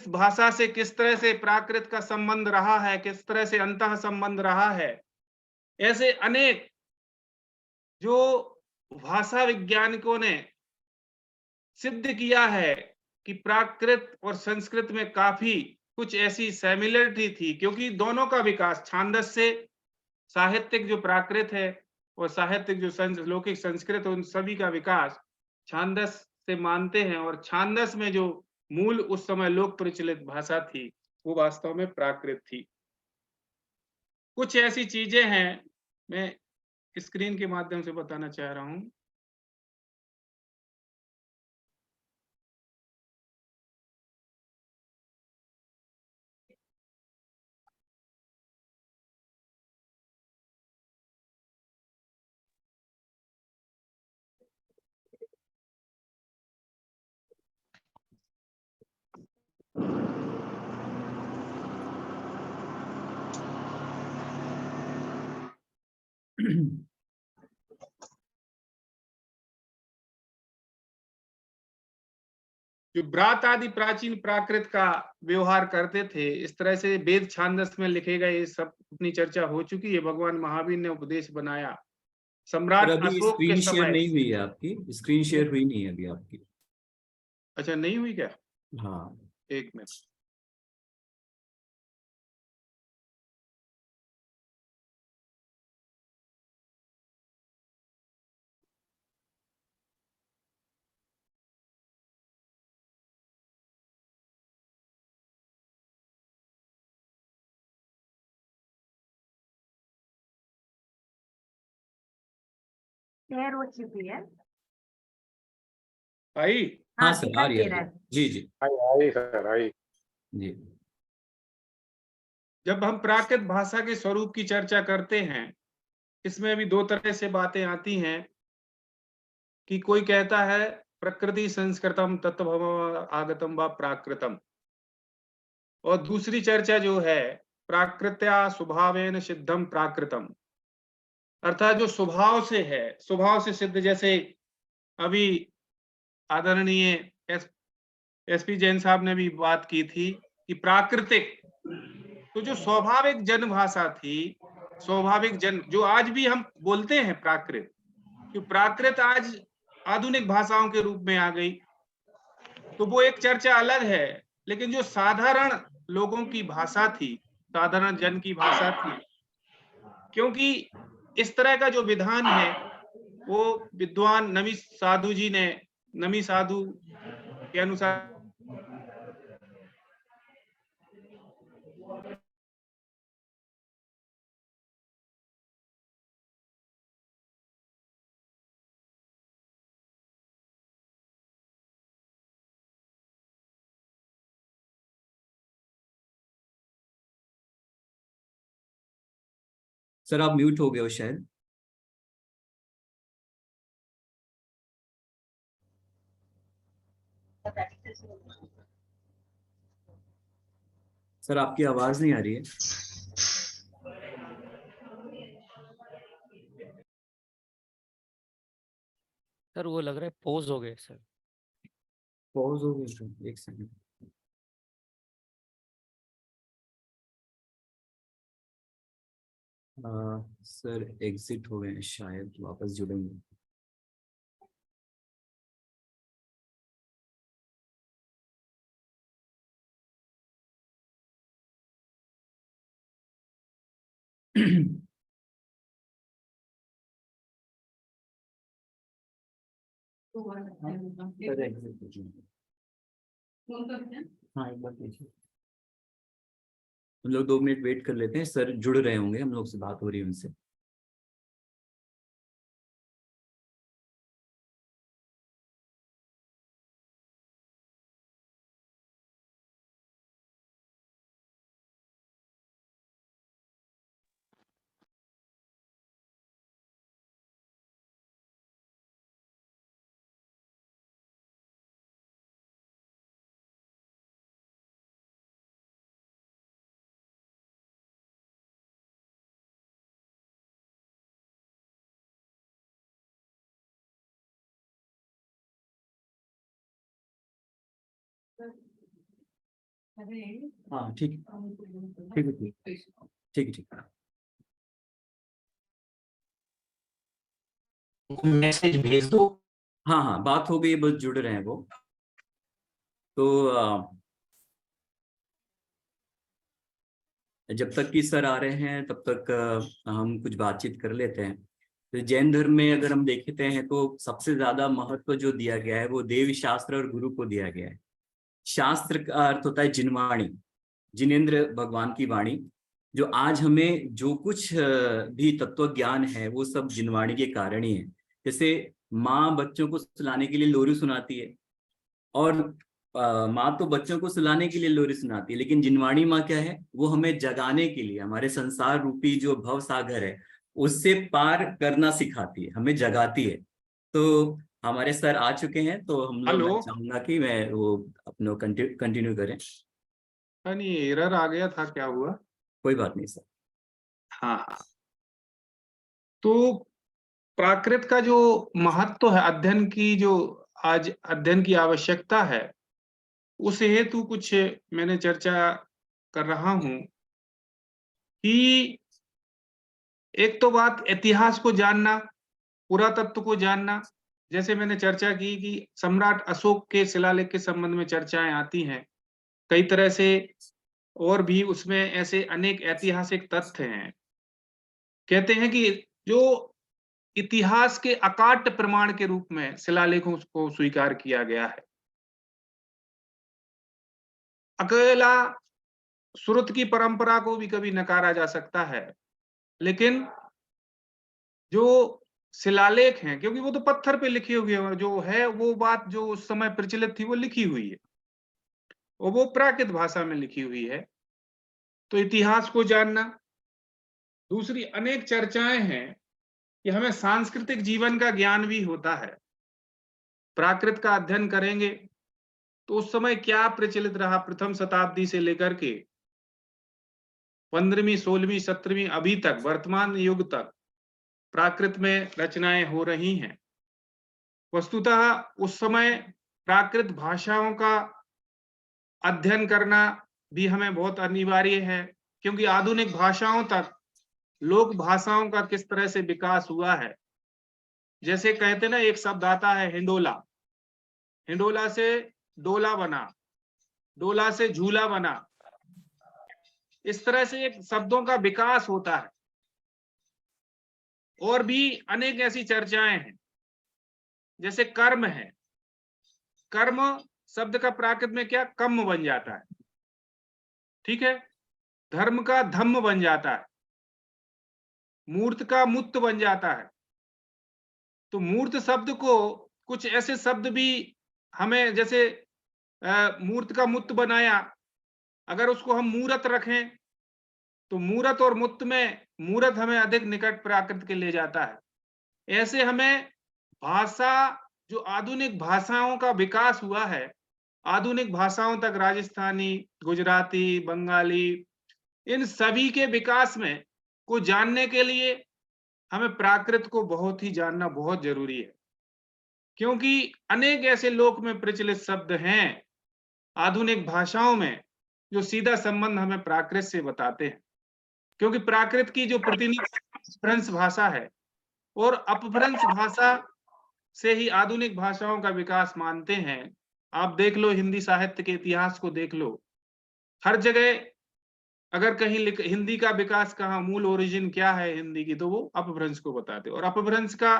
भाषा से किस तरह से प्राकृत का संबंध रहा है, किस तरह से अंतः संबंध रहा है, ऐसे अनेक जो भाषा वैज्ञानिकों ने सिद्ध किया है कि प्राकृत और संस्कृत में काफी कुछ ऐसी सिमिलरिटी थी, क्योंकि दोनों का विकास छांदस से, साहित्यिक जो प्राकृत है और साहित्यिक जो लौकिक संस्कृत है, उन सभी का विकास छांदस से मानते हैं। और छांदस में जो मूल उस समय लोक प्रचलित भाषा थी वो वास्तव में प्राकृत थी। कुछ ऐसी चीजें हैं मैं स्क्रीन के माध्यम से बताना चाह रहा हूं। जो ब्रात आदि प्राचीन प्राकृत का व्यवहार करते थे, इस तरह से वेद छांदस में लिखे गए सब अपनी चर्चा हो चुकी है। भगवान महावीर ने उपदेश बनाया सम्राट अशोक के स्क्रीन शेयर समय। नहीं हुई है आपकी, स्क्रीन शेयर हुई नहीं है अभी आपकी। अच्छा, नहीं हुई क्या? हाँ, एक मिनट। एयर वो छिपी है। आई हाँ हाँ, सर, आ दिखाई रही दे है रहा है। जी जी आई सर आई। जी। जब हम प्राकृत भाषा के स्वरूप की चर्चा करते हैं, इसमें भी दो तरह से बातें आती हैं कि कोई कहता है प्रकृति संस्कृतम तत्वभव आगतम व प्राकृतम, और दूसरी चर्चा जो है प्राकृत्या स्वभावेन सिद्धम प्राकृतम, अर्थात जो स्वभाव से है, स्वभाव से सिद्ध। जैसे अभी आदरणीय एसपी जैन साहब ने भी बात की थी कि प्राकृतिक, तो जो स्वाभाविक जन भाषा थी, स्वाभाविक जन जो आज भी हम बोलते हैं प्राकृत, जो प्राकृत आज आधुनिक भाषाओं के रूप में आ गई, तो वो एक चर्चा अलग है। लेकिन जो साधारण लोगों की भाषा थी, साधारण जन की भाषा थी, क्योंकि इस तरह का जो विधान है वो विद्वान नमी साधु जी ने, नमी साधु के अनुसार सर आप म्यूट हो गए हो शायद। सर आपकी आवाज नहीं आ रही है। सर वो लग रहा है पोज हो गए सर। पॉज हो गई सर, एक सेकंड। सर एग्जिट हो गए हैं शायद, वापस जुड़ेंगे। सर एग्जिट हो जाएंगे। हाँ एक बार देखिए, हम लोग 2 मिनट वेट कर लेते हैं, सर जुड़ रहे होंगे, हम लोग से बात हो रही है उनसे। हाँ ठीक ठीक है, ठीक ठीक ठीक। मैसेज भेज दो। हाँ हाँ बात हो गई, बस जुड़ रहे हैं वो। तो जब तक कि सर आ रहे हैं तब तक हम कुछ बातचीत कर लेते हैं। तो जैन धर्म में अगर हम देखते हैं तो सबसे ज्यादा महत्व जो दिया गया है वो देव शास्त्र और गुरु को दिया गया है। शास्त्र का अर्थ होता है जिनवाणी, जिनेंद्र भगवान की वाणी। जो आज हमें जो कुछ भी तत्व ज्ञान है वो सब जिनवाणी के कारण ही है। जैसे माँ बच्चों को सुलाने के लिए लोरी सुनाती है, और माँ तो बच्चों को सुलाने के लिए लोरी सुनाती है, लेकिन जिनवाणी माँ क्या है, वो हमें जगाने के लिए, हमारे संसार रूपी जो भव सागर है उससे पार करना सिखाती है, हमें जगाती है। तो हमारे सर आ चुके हैं, तो हम लोग, हेलो, मैं चाहूंगा कि मैं वो अपना कंटिन्यू करें। नहीं एरर आ गया था, क्या हुआ? कोई बात नहीं सर। हाँ हाँ, तो प्राकृत का जो महत्व है, अध्ययन की जो आज अध्ययन की आवश्यकता है, उस हेतु कुछ मैंने चर्चा कर रहा हूं कि एक तो बात इतिहास को जानना, पुरातत्व को जानना। जैसे मैंने चर्चा की कि सम्राट अशोक के शिलालेख के संबंध में चर्चाएं आती हैं कई तरह से, और भी उसमें ऐसे अनेक ऐतिहासिक तथ्य हैं। कहते हैं कि जो इतिहास के अकाट्य प्रमाण के रूप में शिलालेखों को स्वीकार किया गया है। अकेला श्रुत की परंपरा को भी कभी नकारा जा सकता है, लेकिन जो शिलालेख हैं, क्योंकि वो तो पत्थर पे लिखे हुए हैं, जो है वो बात जो उस समय प्रचलित थी वो लिखी हुई है और वो प्राकृत भाषा में लिखी हुई है। तो इतिहास को जानना। दूसरी अनेक चर्चाएं हैं कि हमें सांस्कृतिक जीवन का ज्ञान भी होता है। प्राकृत का अध्ययन करेंगे तो उस समय क्या प्रचलित रहा, प्रथम शताब्दी से लेकर के 15वीं 16वीं 17वीं अभी तक वर्तमान युग तक प्राकृत में रचनाएं हो रही हैं। वस्तुतः उस समय प्राकृत भाषाओं का अध्ययन करना भी हमें बहुत अनिवार्य है, क्योंकि आधुनिक भाषाओं तक लोक भाषाओं का किस तरह से विकास हुआ है। जैसे कहते ना, एक शब्द आता है हिंडोला, हिंडोला से डोला बना, डोला से झूला बना। इस तरह से एक शब्दों का विकास होता है। और भी अनेक ऐसी चर्चाएं हैं, जैसे कर्म है। कर्म शब्द का प्राकृत में क्या, कम बन जाता है, ठीक है। धर्म का धम्म बन जाता है, मूर्त का मुक्त बन जाता है। तो मूर्त शब्द को कुछ ऐसे शब्द भी हमें, जैसे मूर्त का मुक्त बनाया, अगर उसको हम मूरत रखें तो मूरत और मुक्त में मूरत हमें अधिक निकट प्राकृत के ले जाता है। ऐसे हमें भाषा, जो आधुनिक भाषाओं का विकास हुआ है, आधुनिक भाषाओं तक राजस्थानी, गुजराती, बंगाली, इन सभी के विकास में को जानने के लिए हमें प्राकृत को बहुत ही जानना बहुत जरूरी है। क्योंकि अनेक ऐसे लोक में प्रचलित शब्द हैं आधुनिक भाषाओं में जो सीधा संबंध हमें प्राकृत से बताते हैं। क्योंकि प्राकृत की जो प्रतिनिधि भाषा है और अपभ्रंश भाषा से ही आधुनिक भाषाओं का विकास मानते हैं। आप देख लो, हिंदी साहित्य के इतिहास को देख लो, हर जगह अगर कहीं हिंदी का विकास कहाँ, मूल ओरिजिन क्या है हिंदी की, तो वो अपभ्रंश को बताते, और अपभ्रंश का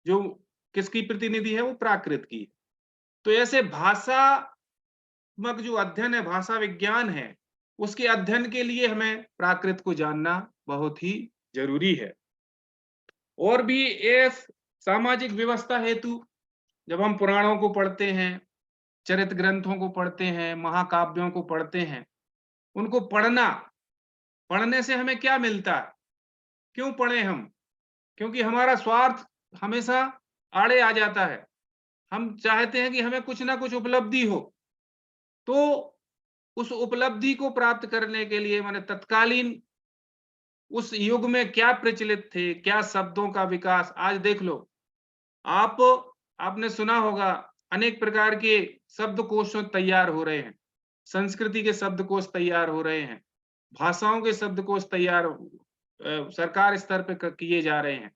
जो किसकी प्रतिनिधि है, वो प्राकृत की। तो ऐसे भाषात्मक जो अध्ययन है, भाषा विज्ञान है, उसके अध्ययन के लिए हमें प्राकृत को जानना बहुत ही जरूरी है। और भी इस सामाजिक व्यवस्था हेतु जब हम पुराणों को पढ़ते हैं, चरित्र ग्रंथों को पढ़ते हैं, महाकाव्यों को पढ़ते हैं, उनको पढ़ने से हमें क्या मिलता है, क्यों पढ़े हम? क्योंकि हमारा स्वार्थ हमेशा आड़े आ जाता है। हम चाहते हैं कि हमें कुछ ना कुछ उपलब्धि हो, तो उस उपलब्धि को प्राप्त करने के लिए माने तत्कालीन उस युग में क्या प्रचलित थे, क्या शब्दों का विकास। आज देख लो, आपने सुना होगा अनेक प्रकार के शब्दकोश तैयार हो रहे हैं, संस्कृति के शब्दकोश तैयार हो रहे हैं, भाषाओं के शब्दकोश तैयार सरकार स्तर पे किए जा रहे हैं।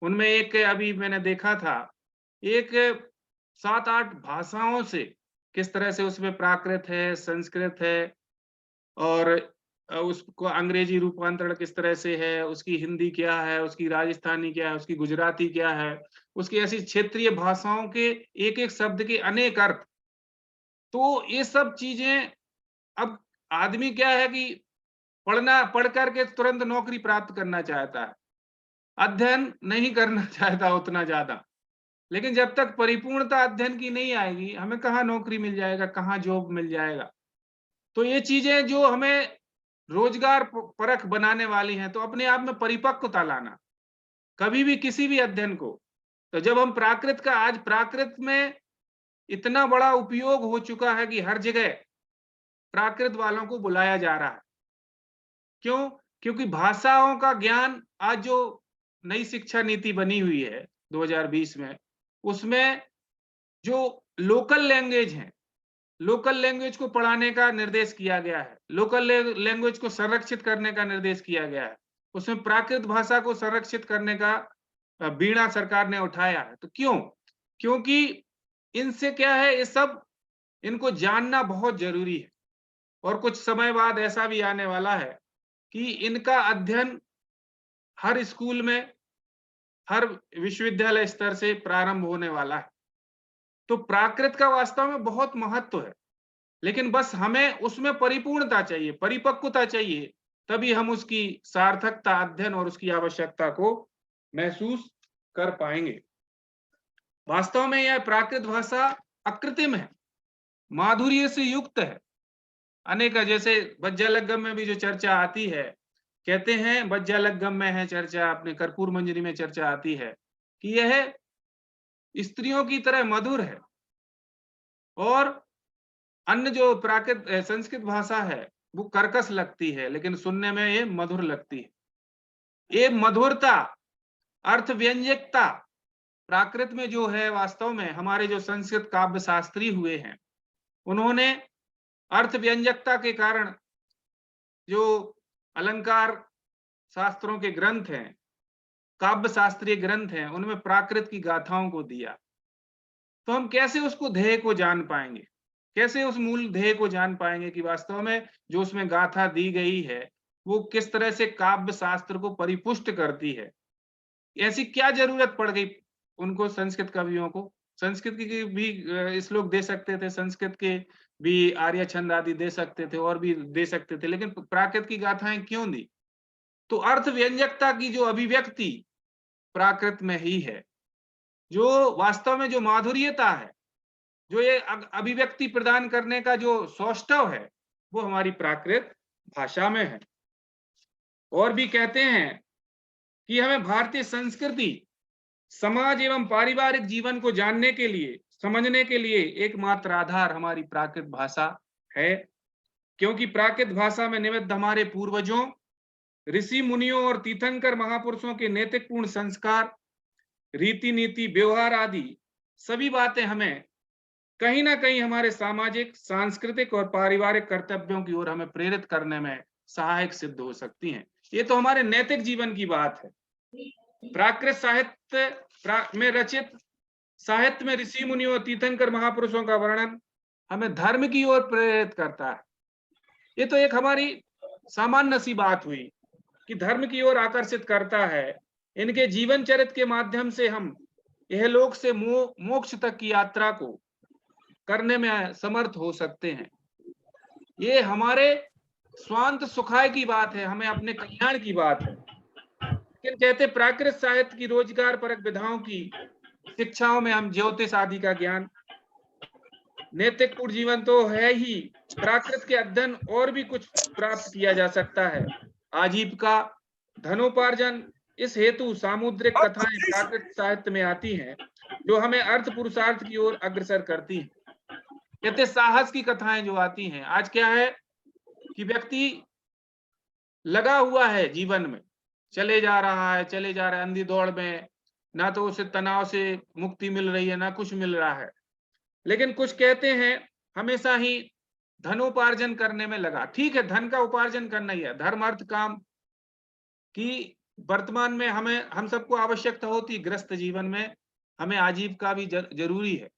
उनमें एक अभी मैंने देखा था, एक 7-8 भाषाओं से किस तरह से उसमें प्राकृत है, संस्कृत है, और उसको अंग्रेजी रूपांतरण किस तरह से है, उसकी हिंदी क्या है, उसकी राजस्थानी क्या है, उसकी गुजराती क्या है, उसकी ऐसी क्षेत्रीय भाषाओं के एक एक शब्द के अनेक अर्थ। तो ये सब चीजें, अब आदमी क्या है कि पढ़ करके तुरंत नौकरी प्राप्त करना चाहता है, अध्ययन नहीं करना चाहता उतना ज्यादा। लेकिन जब तक परिपूर्णता अध्ययन की नहीं आएगी, हमें कहाँ नौकरी मिल जाएगा, कहाँ जॉब मिल जाएगा। तो ये चीजें जो हमें रोजगार परख बनाने वाली हैं, तो अपने आप में परिपक्वता लाना कभी भी किसी भी अध्ययन को। तो जब हम प्राकृत का, आज प्राकृत में इतना बड़ा उपयोग हो चुका है कि हर जगह प्राकृत वालों को बुलाया जा रहा है। क्यों? क्योंकि भाषाओं का ज्ञान, आज जो नई शिक्षा नीति बनी हुई है 2020 में, उसमें जो लोकल लैंग्वेज है, लोकल लैंग्वेज को पढ़ाने का निर्देश किया गया है, लोकल लैंग्वेज को संरक्षित करने का निर्देश किया गया है। उसमें प्राकृत भाषा को संरक्षित करने का बीड़ा सरकार ने उठाया है। तो क्यों? क्योंकि इनसे क्या है, ये सब इनको जानना बहुत जरूरी है। और कुछ समय बाद ऐसा भी आने वाला है कि इनका अध्ययन हर स्कूल में, हर विश्वविद्यालय स्तर से प्रारंभ होने वाला है। तो प्राकृत का वास्तव में बहुत महत्व है, लेकिन बस हमें उसमें परिपूर्णता चाहिए, परिपक्वता चाहिए, तभी हम उसकी सार्थकता, अध्ययन और उसकी आवश्यकता को महसूस कर पाएंगे। वास्तव में यह प्राकृत भाषा अकृत्रिम है, माधुर्य से युक्त है। अनेक, जैसे बज्जालग्गम में भी जो चर्चा आती है, कहते हैं बज्जालग्गम में है चर्चा, अपने कर्पूर मंजरी में चर्चा आती है कि यह स्त्रियों की तरह मधुर है, और अन्य जो प्राकृत संस्कृत भाषा है वो कर्कश लगती है, लेकिन सुनने में ये मधुर लगती है। ये मधुरता, अर्थ व्यंजकता प्राकृत में जो है, वास्तव में हमारे जो संस्कृत काव्य शास्त्री हुए हैं, उन्होंने अर्थ व्यंजकता के कारण जो अलंकार शास्त्रों के ग्रंथ हैं, काव्य शास्त्रीय ग्रंथ हैं, उनमें प्राकृत की गाथाओं को दिया। तो हम कैसे उसको ध्येय को जान पाएंगे, कैसे उस मूल ध्येय को जान पाएंगे कि वास्तव में जो उसमें गाथा दी गई है वो किस तरह से काव्य शास्त्र को परिपुष्ट करती है। ऐसी क्या जरूरत पड़ गई उनको, संस्कृत कवियों को? संस्कृत की भी श्लोक दे सकते थे, संस्कृत के भी आर्य छंद आदि दे सकते थे, और भी दे सकते थे, लेकिन प्राकृत की गाथाएं क्यों दी? तो अर्थ व्यंजकता की जो अभिव्यक्ति प्राकृत में ही है, जो वास्तव में जो माधुर्यता है, जो ये अभिव्यक्ति प्रदान करने का जो सौष्ठव है, वो हमारी प्राकृत भाषा में है। और भी कहते हैं कि हमें भारतीय संस्कृति, समाज एवं पारिवारिक जीवन को जानने के लिए, समझने के लिए एकमात्र आधार हमारी प्राकृत भाषा है, क्योंकि प्राकृत भाषा में निबद्ध हमारे पूर्वजों, ऋषि मुनियों और तीर्थंकर महापुरुषों के नैतिकपूर्ण संस्कार, रीति नीति, व्यवहार आदि सभी बातें हमें कहीं ना कहीं हमारे सामाजिक, सांस्कृतिक और पारिवारिक कर्तव्यों की ओर हमें प्रेरित करने में सहायक सिद्ध हो सकती हैं। ये तो हमारे नैतिक जीवन की बात है। प्राकृत साहित्य में रचित साहित्य में ऋषि मुनियों और तीर्थंकर महापुरुषों का वर्णन हमें धर्म की ओर प्रेरित करता है। ये तो एक हमारी सामान्य सी बात हुई कि धर्म की ओर आकर्षित करता है। इनके जीवन चरित्र के माध्यम से हम यह लोक से मोक्ष तक की यात्रा को करने में समर्थ हो सकते हैं। ये हमारे स्वांत सुखाय की बात है, हमें अपने कल्याण की बात है। लेकिन कहते प्राकृत साहित्य की रोजगार परक विधाओं की शिक्षाओं में हम ज्योतिष आदि का ज्ञान, नैतिकपूर्ण जीवन तो है ही, प्राकृत के अध्ययन और भी कुछ प्राप्त किया जा सकता है। आजीविका, धनोपार्जन, इस हेतु सामुद्रिक कथाएं प्राकृत साहित्य में आती हैं, जो हमें अर्थ पुरुषार्थ की ओर अग्रसर करती हैं। कहते साहस की कथाएं जो आती हैं, आज क्या है कि व्यक्ति लगा हुआ है जीवन में, चले जा रहा है अंधी दौड़ में, ना तो उसे तनाव से मुक्ति मिल रही है, ना कुछ मिल रहा है। लेकिन कुछ कहते हैं हमेशा ही धनोपार्जन करने में लगा। ठीक है, धन का उपार्जन करना ही है, धर्म अर्थ काम की वर्तमान में हम सबको आवश्यकता होती, ग्रस्त जीवन में हमें आजीविका भी जरूरी है।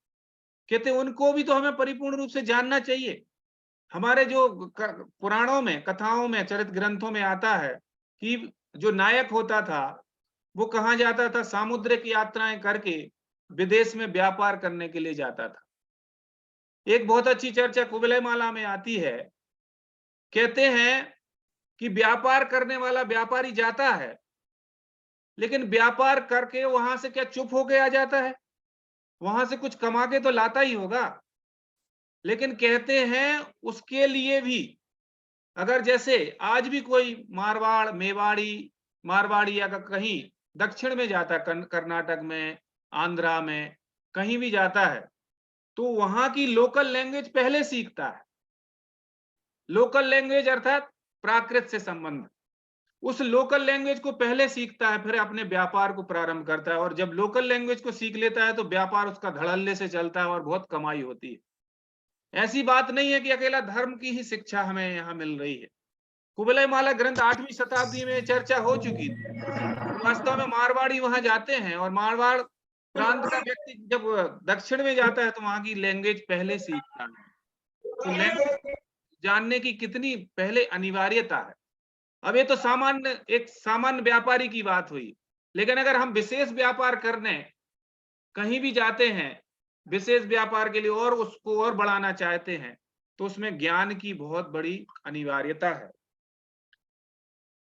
कहते उनको भी तो हमें परिपूर्ण रूप से जानना चाहिए। हमारे जो पुराणों में, कथाओं में, चरित्र ग्रंथों में आता है कि जो नायक होता था वो कहाँ जाता था? सामुद्रिक यात्राएं करके विदेश में व्यापार करने के लिए जाता था। एक बहुत अच्छी चर्चा कुवलय माला में आती है, कहते हैं कि व्यापार करने वाला व्यापारी जाता है, लेकिन व्यापार करके वहां से क्या चुप होके आ जाता है? वहां से कुछ कमा के तो लाता ही होगा। लेकिन कहते हैं उसके लिए भी, अगर जैसे आज भी कोई मारवाड़, मारवाड़ी या कहीं दक्षिण में जाता, कर्नाटक में, आंध्रा में, कहीं भी जाता है, तो वहां की लोकल लैंग्वेज पहले सीखता है। लोकल लैंग्वेज अर्थात प्राकृत से संबंध, उस लोकल लैंग्वेज को पहले सीखता है, फिर अपने व्यापार को प्रारंभ करता है। और जब लोकल लैंग्वेज को सीख लेता है तो व्यापार उसका धड़ल्ले से चलता है और बहुत कमाई होती है। ऐसी बात नहीं है कि अकेला धर्म की ही शिक्षा हमें यहाँ मिल रही है। कुवलय माला ग्रंथ 8वीं शताब्दी में चर्चा हो चुकी थी। वास्तव में मारवाड़ी वहां जाते हैं, और मारवाड़ प्रांत का व्यक्ति जब दक्षिण में जाता है तो वहां की लैंग्वेज पहले सीखता है। तो लैंग्वेज जानने की कितनी पहले अनिवार्यता है। अब ये तो एक सामान्य व्यापारी की बात हुई, लेकिन अगर हम विशेष व्यापार करने कहीं भी जाते हैं, विशेष व्यापार के लिए और उसको और बढ़ाना चाहते हैं, तो उसमें ज्ञान की बहुत बड़ी अनिवार्यता है।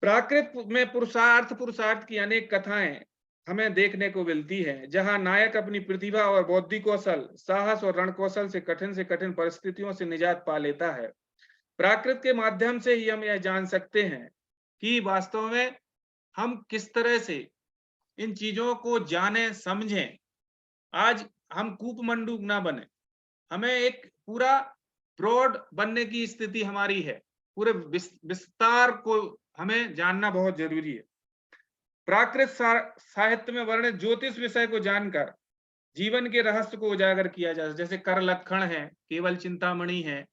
प्राकृत में पुरुषार्थ की अनेक कथाएं हमें देखने को मिलती है, जहां नायक अपनी प्रतिभा और बौद्धिक कौशल, साहस और रण कौशल से कठिन परिस्थितियों से निजात पा लेता है। प्राकृत के माध्यम से ही हम यह जान सकते हैं कि वास्तव में हम किस तरह से इन चीजों को जाने समझें। आज हम कूपमंडूक ना बने, हमें एक पूरा ब्रॉड बनने की स्थिति हमारी है, पूरे विस्तार को हमें जानना बहुत जरूरी है। प्राकृत साहित्य में वर्णित ज्योतिष विषय को जानकर जीवन के रहस्य को उजागर किया जा सकता, जैसे कर लक्षण है, केवल चिंतामणि है,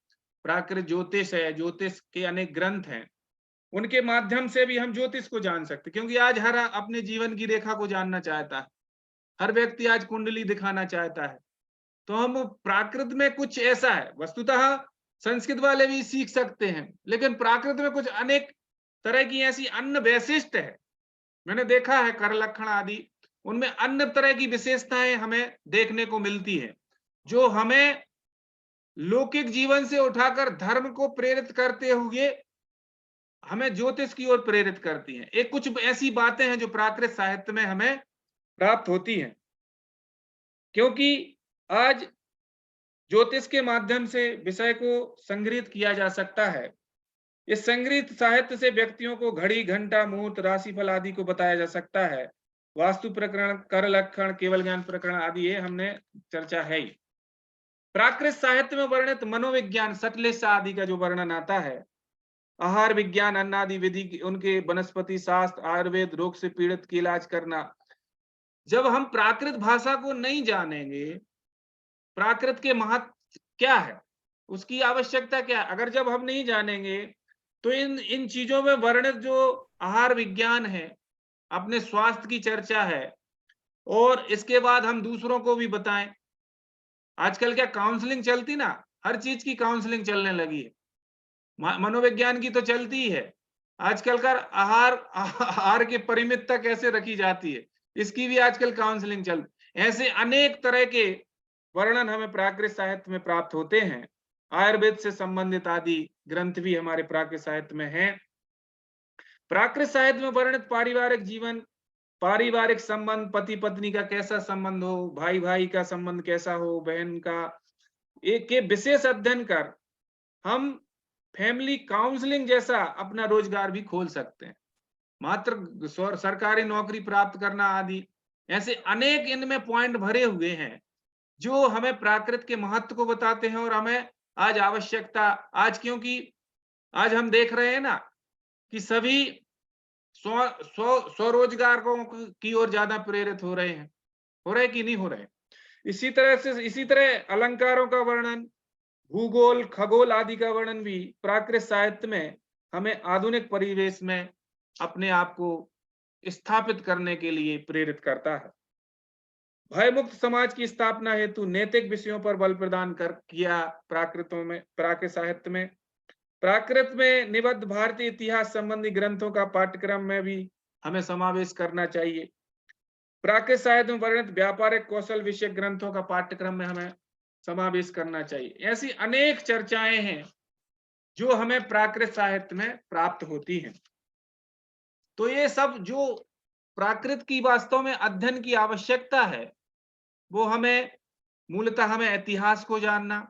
प्राकृत ज्योतिष है, ज्योतिष के अनेक ग्रंथ हैं, उनके माध्यम से भी हम ज्योतिष को जान सकते, क्योंकि आज हर अपने जीवन की रेखा को जानना चाहता है, हर व्यक्ति आज कुंडली दिखाना चाहता है। तो हम प्राकृत में कुछ ऐसा है, वस्तुतः संस्कृत वाले भी सीख सकते हैं, लेकिन प्राकृत में कुछ अनेक तरह की ऐसी अन्य वैशिष्ट है, मैंने देखा है कर लक्षण आदि, उनमें अन्य तरह की विशेषताएं हमें देखने को मिलती है, जो हमें लौकिक जीवन से उठाकर धर्म को प्रेरित करते हुए हमें ज्योतिष की ओर प्रेरित करती हैं। एक कुछ ऐसी बातें हैं जो प्राकृत साहित्य में हमें प्राप्त होती हैं, क्योंकि आज ज्योतिष के माध्यम से विषय को संग्रहित किया जा सकता है। इस संग्रहित साहित्य से व्यक्तियों को घड़ी, घंटा, मुहूर्त, राशिफल आदि को बताया जा सकता है। वास्तु प्रकरण, कर लक्षण, केवल ज्ञान प्रकरण आदि ये हमने चर्चा है ही। प्राकृत साहित्य में वर्णित मनोविज्ञान, सटलेशा आदि का जो वर्णन आता है, आहार विज्ञान, अन्न आदि विधि, उनके वनस्पति शास्त्र, आयुर्वेद, रोग से पीड़ित की इलाज करना, जब हम प्राकृत भाषा को नहीं जानेंगे, प्राकृत के महत्व क्या है, उसकी आवश्यकता क्या है, अगर जब हम नहीं जानेंगे तो इन चीजों में वर्णित जो आहार विज्ञान है, अपने स्वास्थ्य की चर्चा है, और इसके बाद हम दूसरों को भी बताएं। आजकल क्या काउंसलिंग चलती ना, हर चीज की काउंसलिंग चलने लगी है, मनोविज्ञान की तो चलती ही है, आजकल का आहार की परिमितता कैसे रखी जाती है, इसकी भी आजकल काउंसलिंग चल, ऐसे अनेक तरह के वर्णन हमें प्राकृत साहित्य में प्राप्त होते हैं। आयुर्वेद से संबंधित आदि ग्रंथ भी हमारे प्राकृत साहित्य में हैं। प्राकृत साहित्य में वर्णित पारिवारिक जीवन, पारिवारिक संबंध, पति पत्नी का कैसा संबंध हो, भाई भाई का संबंध कैसा हो, बहन का, एक के विशेष अध्ययन कर हम फैमिली काउंसलिंग जैसा अपना रोजगार भी खोल सकते हैं, मात्र सरकारी नौकरी प्राप्त करना आदि, ऐसे अनेक इनमें पॉइंट भरे हुए हैं जो हमें प्राकृत के महत्व को बताते हैं। और हमें आज आवश्यकता, आज क्योंकि आज हम देख रहे हैं ना कि सभी स्वरोजगार की ओर ज्यादा प्रेरित हो रहे कि नहीं हो रहे। इसी तरह अलंकारों का वर्णन, भूगोल, खगोल आदि का वर्णन भी प्राकृत साहित्य में हमें आधुनिक परिवेश में अपने आप को स्थापित करने के लिए प्रेरित करता है। भयमुक्त समाज की स्थापना हेतु नैतिक विषयों पर बल प्रदान किया प्राकृत साहित्य में। प्राकृत में निबद्ध भारतीय इतिहास संबंधी ग्रंथों का पाठ्यक्रम में भी हमें समावेश करना चाहिए। प्राकृत साहित्य में वर्णित व्यापारिक कौशल विषय ग्रंथों का पाठ्यक्रम में हमें समावेश करना चाहिए। ऐसी अनेक चर्चाएं हैं जो हमें प्राकृत साहित्य में प्राप्त होती हैं। तो ये सब जो प्राकृत की वास्तव में अध्ययन की आवश्यकता है, वो हमें मूलतः हमें इतिहास को जानना,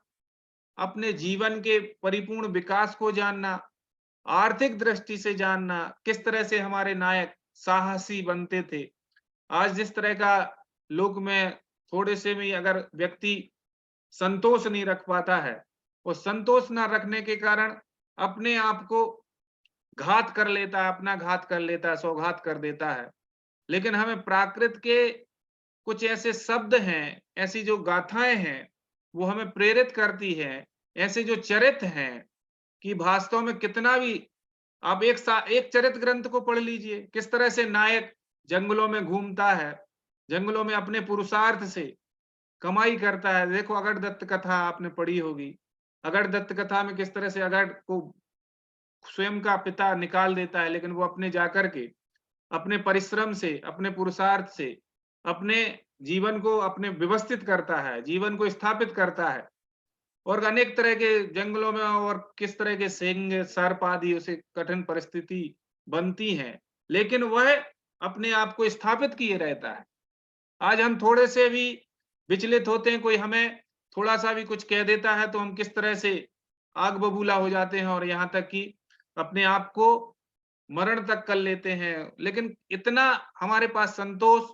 अपने जीवन के परिपूर्ण विकास को जानना, आर्थिक दृष्टि से जानना, किस तरह से हमारे नायक साहसी बनते थे। आज जिस तरह का लोक में थोड़े से में अगर व्यक्ति संतोष नहीं रख पाता है, वो संतोष ना रखने के कारण अपने आप को घात कर लेता है, अपना घात कर लेता है, सौघात कर देता है। लेकिन हमें प्राकृत के कुछ ऐसे शब्द हैं, ऐसी जो गाथाएं हैं, वो हमें प्रेरित करती है, ऐसे जो चरित्र हैं कि वास्तव में कितना भी आप एक चरित्र ग्रंथ को पढ़ लीजिए, किस तरह से नायक जंगलों में घूमता है, जंगलों में अपने पुरुषार्थ से कमाई करता है। देखो अगरदत्त कथा आपने पढ़ी होगी, अगरदत्त कथा में किस तरह से अगड़ को स्वयं का पिता निकाल देता है, लेकिन वो अपने जाकर के अपने परिश्रम से, अपने पुरुषार्थ से अपने जीवन को अपने व्यवस्थित करता है, जीवन को स्थापित करता है। और अनेक तरह के जंगलों में और किस तरह के सिंह, सर्प आदि उसे कठिन परिस्थिति बनती हैं, लेकिन वह अपने आप को स्थापित किए रहता है। आज हम थोड़े से भी विचलित होते हैं, कोई हमें थोड़ा सा भी कुछ कह देता है तो हम किस तरह से आग बबूला हो जाते हैं और यहाँ तक कि अपने आप को मरण तक कर लेते हैं। लेकिन इतना हमारे पास संतोष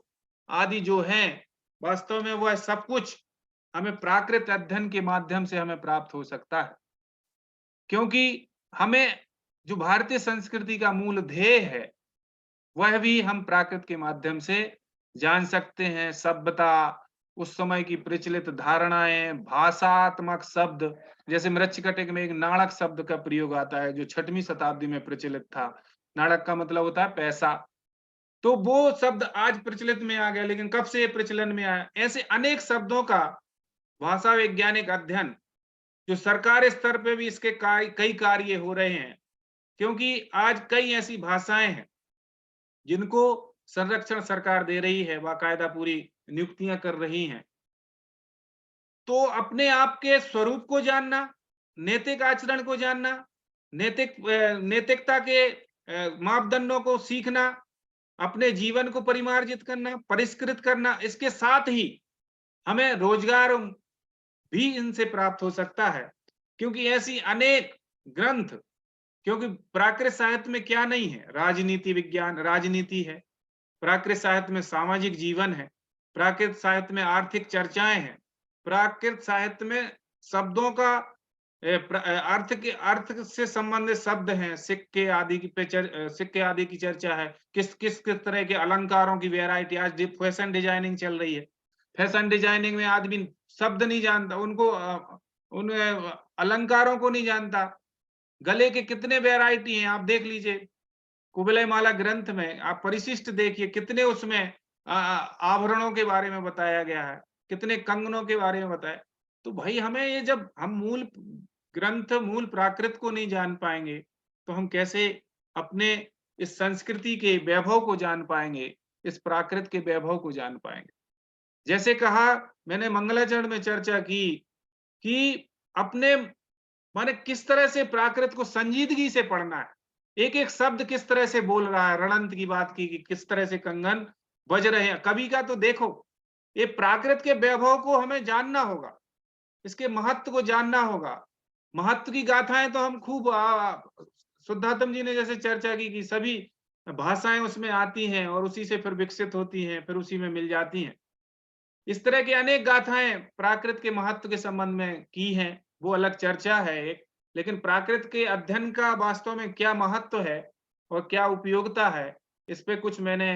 आदि जो है, वास्तव में वह सब कुछ हमें प्राकृत अध्ययन के माध्यम से हमें प्राप्त हो सकता है। क्योंकि हमें जो भारतीय संस्कृति का मूल ध्येय है, वह भी हम प्राकृत के माध्यम से जान सकते हैं। सभ्यता, उस समय की प्रचलित धारणाएं, भाषात्मक शब्द, जैसे मृच्छकटिक में एक नाणक शब्द का प्रयोग आता है जो 6वीं शताब्दी में प्रचलित था। नाणक का मतलब होता है पैसा। तो वो शब्द आज प्रचलित में आ गया, लेकिन कब से ये प्रचलन में आया? ऐसे अनेक शब्दों का भाषा वैज्ञानिक अध्ययन, जो सरकार स्तर पे भी इसके कई कार्य हो रहे हैं, क्योंकि आज कई ऐसी भाषाएं हैं जिनको संरक्षण सरकार दे रही है, बाकायदा पूरी नियुक्तियां कर रही हैं। तो अपने आप के स्वरूप को जानना, नैतिक आचरण को जानना, नैतिकता के मापदंडों को सीखना, अपने जीवन को परिमार्जित करना, परिष्कृत करना, इसके साथ ही हमें रोजगार भी इनसे प्राप्त हो सकता है। क्योंकि ऐसी अनेक ग्रंथ, क्योंकि प्राकृत साहित्य में क्या नहीं है? राजनीति विज्ञान, राजनीति है। प्राकृत साहित्य में सामाजिक जीवन है। प्राकृत साहित्य में आर्थिक चर्चाएं हैं। प्राकृत साहित्य में शब्दों का अर्थ से संबंधित शब्द हैं। सिक्के आदि की चर्चा है। किस किस किस तरह के अलंकारों की वैरायटी। आज फैशन डिजाइनिंग चल रही है। फैशन डिजाइनिंग में आदमी शब्द नहीं जानता, उनको उन अलंकारों को नहीं जानता। गले के कितने वैरायटी हैं, आप देख लीजिए। कुबलय माला ग्रंथ में आप परिशिष्ट देखिए, कितने उसमें आभरणों के बारे में बताया गया है, कितने कंगनों के बारे में बताया। तो भाई हमें ये, जब हम मूल ग्रंथ, मूल प्राकृत को नहीं जान पाएंगे, तो हम कैसे अपने इस संस्कृति के वैभव को जान पाएंगे, इस प्राकृत के वैभव को जान पाएंगे। जैसे कहा मैंने मंगलाचरण में चर्चा की कि अपने माने किस तरह से प्राकृत को संजीदगी से पढ़ना है। एक एक शब्द किस तरह से बोल रहा है। रणंत की बात की कि किस तरह से कंगन बज रहे हैं। कवि का तो देखो, ये प्राकृत के वैभव को हमें जानना होगा, इसके महत्व को जानना होगा। महत्व की गाथाएं तो हम खूब, शुद्धात्म जी ने जैसे चर्चा की कि सभी भाषाएं उसमें आती हैं और उसी से फिर विकसित होती हैं, फिर उसी में मिल जाती हैं। इस तरह की अनेक गाथाएं प्राकृत के महत्व के संबंध में की हैं, वो अलग चर्चा है एक। लेकिन प्राकृत के अध्ययन का वास्तव में क्या महत्व है और क्या उपयोगिता है, इस पे कुछ मैंने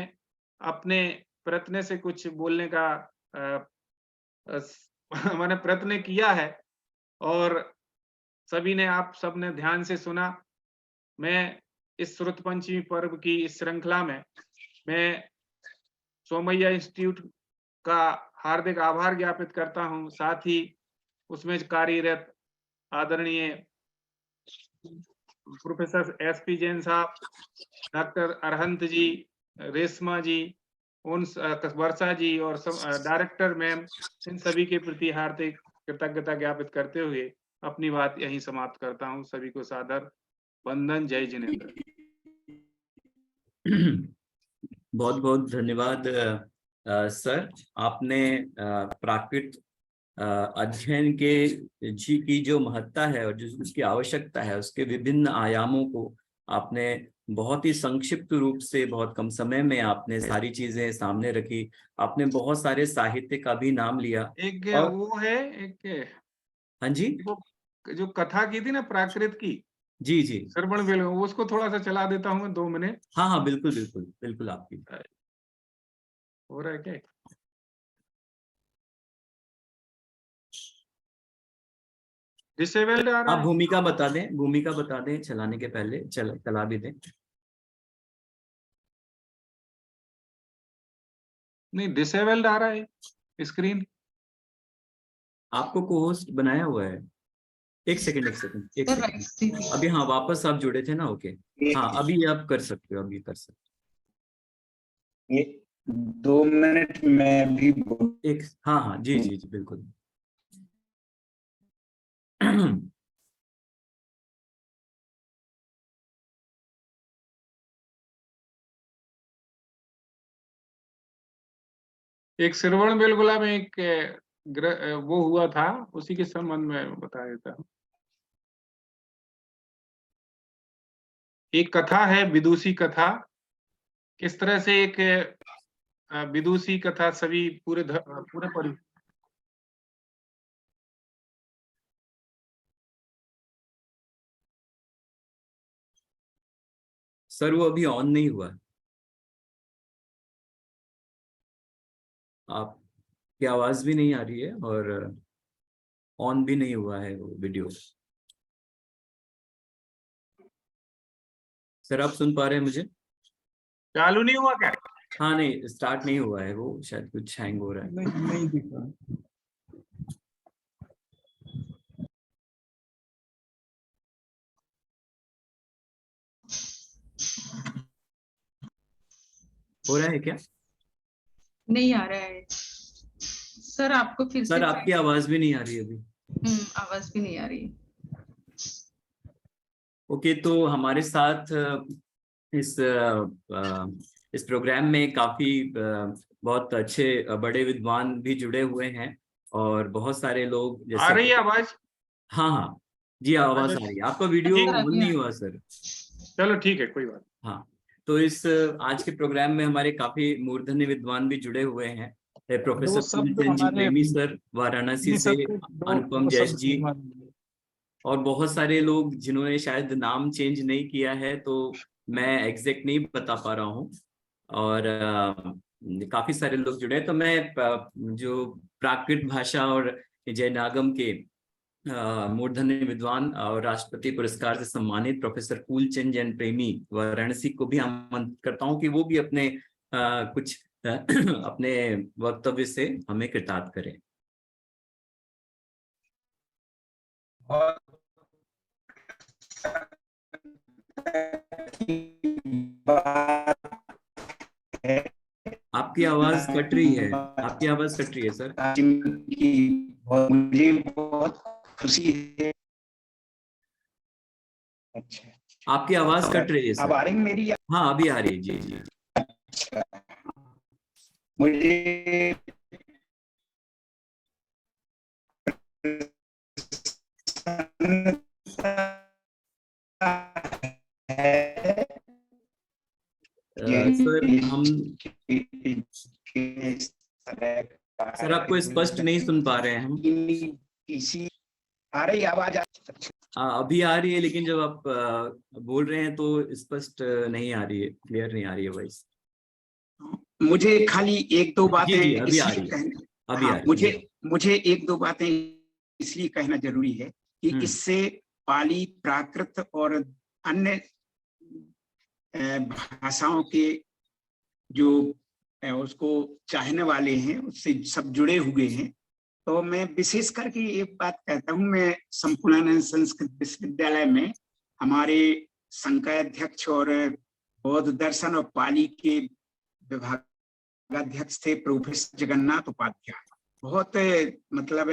अपने प्रयत्न से कुछ बोलने का मैंने प्रयत्न किया है और सभी ने, आप सबने ध्यान से सुना। मैं इस श्रुत पंचमी पर्व की इस श्रृंखला में मैं सोमैया इंस्टीट्यूट का हार्दिक आभार ज्ञापित करता हूं। साथ ही उसमें कार्यरत आदरणीय प्रोफेसर एसपी जैन साहब, डॉक्टर अरहंत जी, रेशमा जी, उन वर्षा जी और डायरेक्टर मैम, इन सभी के प्रति हार्दिक कृतज्ञता ज्ञापित करते हुए अपनी बात यहीं समाप्त करता हूं। सभी को सादर वंदन। जय जिनेंद्र। बहुत बहुत धन्यवाद सर। आपने प्राकृत अध्ययन के जी की जो महत्ता है और जो उसकी आवश्यकता है, उसके विभिन्न आयामों को आपने बहुत ही संक्षिप्त रूप से, बहुत कम समय में आपने सारी चीजें सामने रखी। आपने बहुत सारे साहित्य का भी नाम लिया। एक और वो है, एक हाँ जी, वो जो कथा की थी ना प्राकृत की, जी जी, श्रवण बेल, उसको थोड़ा सा चला देता हूँ 2 मिनट। हाँ हाँ, बिल्कुल बिल्कुल बिल्कुल, आपकी हो रहा है क्या? डिसेबल्ड आ रहा आप है? भूमिका बता दें, भूमिका बता दें चलाने के पहले, चला भी दें। नहीं, डिसेबल्ड आ रहा है स्क्रीन। आपको को होस्ट बनाया हुआ है। एक सेकंड अभी, हाँ वापस आप जुड़े थे ना, ओके। हाँ अभी आप कर सकते हो, अभी कर सकते ये 2 मिनट में भी एक, हाँ हाँ, जी जी जी, बिल्कुल। एक श्रवण बेलगोला में एक वो हुआ था, उसी के संबंध में बता देता हूँ। एक कथा है विदुषी कथा। किस तरह से एक विदुषी कथा सभी पूरे पूरे सर वो अभी ऑन नहीं हुआ। आपकी आवाज भी नहीं आ रही है और ऑन भी नहीं हुआ है वो वीडियो। सर आप सुन पा रहे हैं मुझे? चालू नहीं हुआ क्या? हाँ नहीं, स्टार्ट नहीं हुआ है, वो शायद कुछ हैंग हो रहा है। नहीं दिख रहा। हो रहा है क्या? नहीं आ रहा है सर, आपको फिर से सर आपकी आवाज भी नहीं आ रही अभी। आवाज भी नहीं आ रही। ओके, तो हमारे साथ इस प्रोग्राम में काफी बहुत अच्छे बड़े विद्वान भी जुड़े हुए हैं और बहुत सारे लोग जैसे आ रही है आवाज? हाँ हाँ जी आवाज आ रही है। आपका वीडियो ऑन नहीं हुआ सर। चलो ठीक है, कोई बात। हाँ, तो इस आज के प्रोग्राम में हमारे काफी मूर्धन्य विद्वान भी जुड़े हुए हैं। प्रोफेसर फूलचंद जी प्रेमी सर वाराणसी से, अनुपम जैश जी और बहुत सारे लोग जिन्होंने शायद नाम चेंज नहीं किया है, तो मैं एग्जैक्ट नहीं बता पा रहा हूँ। और काफी सारे लोग जुड़े हैं। तो मैं जो प्राकृत भाषा और जैनागम के मूर्धन्य विद्वान और राष्ट्रपति पुरस्कार से सम्मानित प्रोफेसर फूलचंद जैन प्रेमी वाराणसी को भी आमंत्रित करता हूँ कि वो भी अपने कुछ अपने वक्तव्य से हमें कृतार्थ करें। आपकी आवाज कट रही है, आपकी आवाज कट रही है सर। मुझे बहुत खुशी है। अच्छा, आपकी आवाज कट रही है सर। अब आ रही मेरी? हाँ अभी आ रही है जी जी। अच्छा, मुझे सर हम सर आपको स्पष्ट नहीं सुन पा रहे हैं हम। किसी आ रही आवाज? अभी आ रही है, लेकिन जब आप बोल रहे हैं तो स्पष्ट नहीं आ रही है, क्लियर नहीं आ रही है वॉइस। मुझे खाली एक दो बातें जी, अभी आ रही है, अभी आ रही है। मुझे एक दो बातें इसलिए कहना जरूरी है कि इससे पाली, प्राकृत और अन्य भाषाओं के जो उसको चाहने वाले हैं उससे सब जुड़े हुए हैं। तो मैं विशेष करके एक बात कहता हूँ, मैं संपूर्णानंद संस्कृत विश्वविद्यालय में हमारे संकायाध्यक्ष और बौद्ध दर्शन और पाली के विभागाध्यक्ष थे प्रोफेसर जगन्नाथ उपाध्याय। बहुत मतलब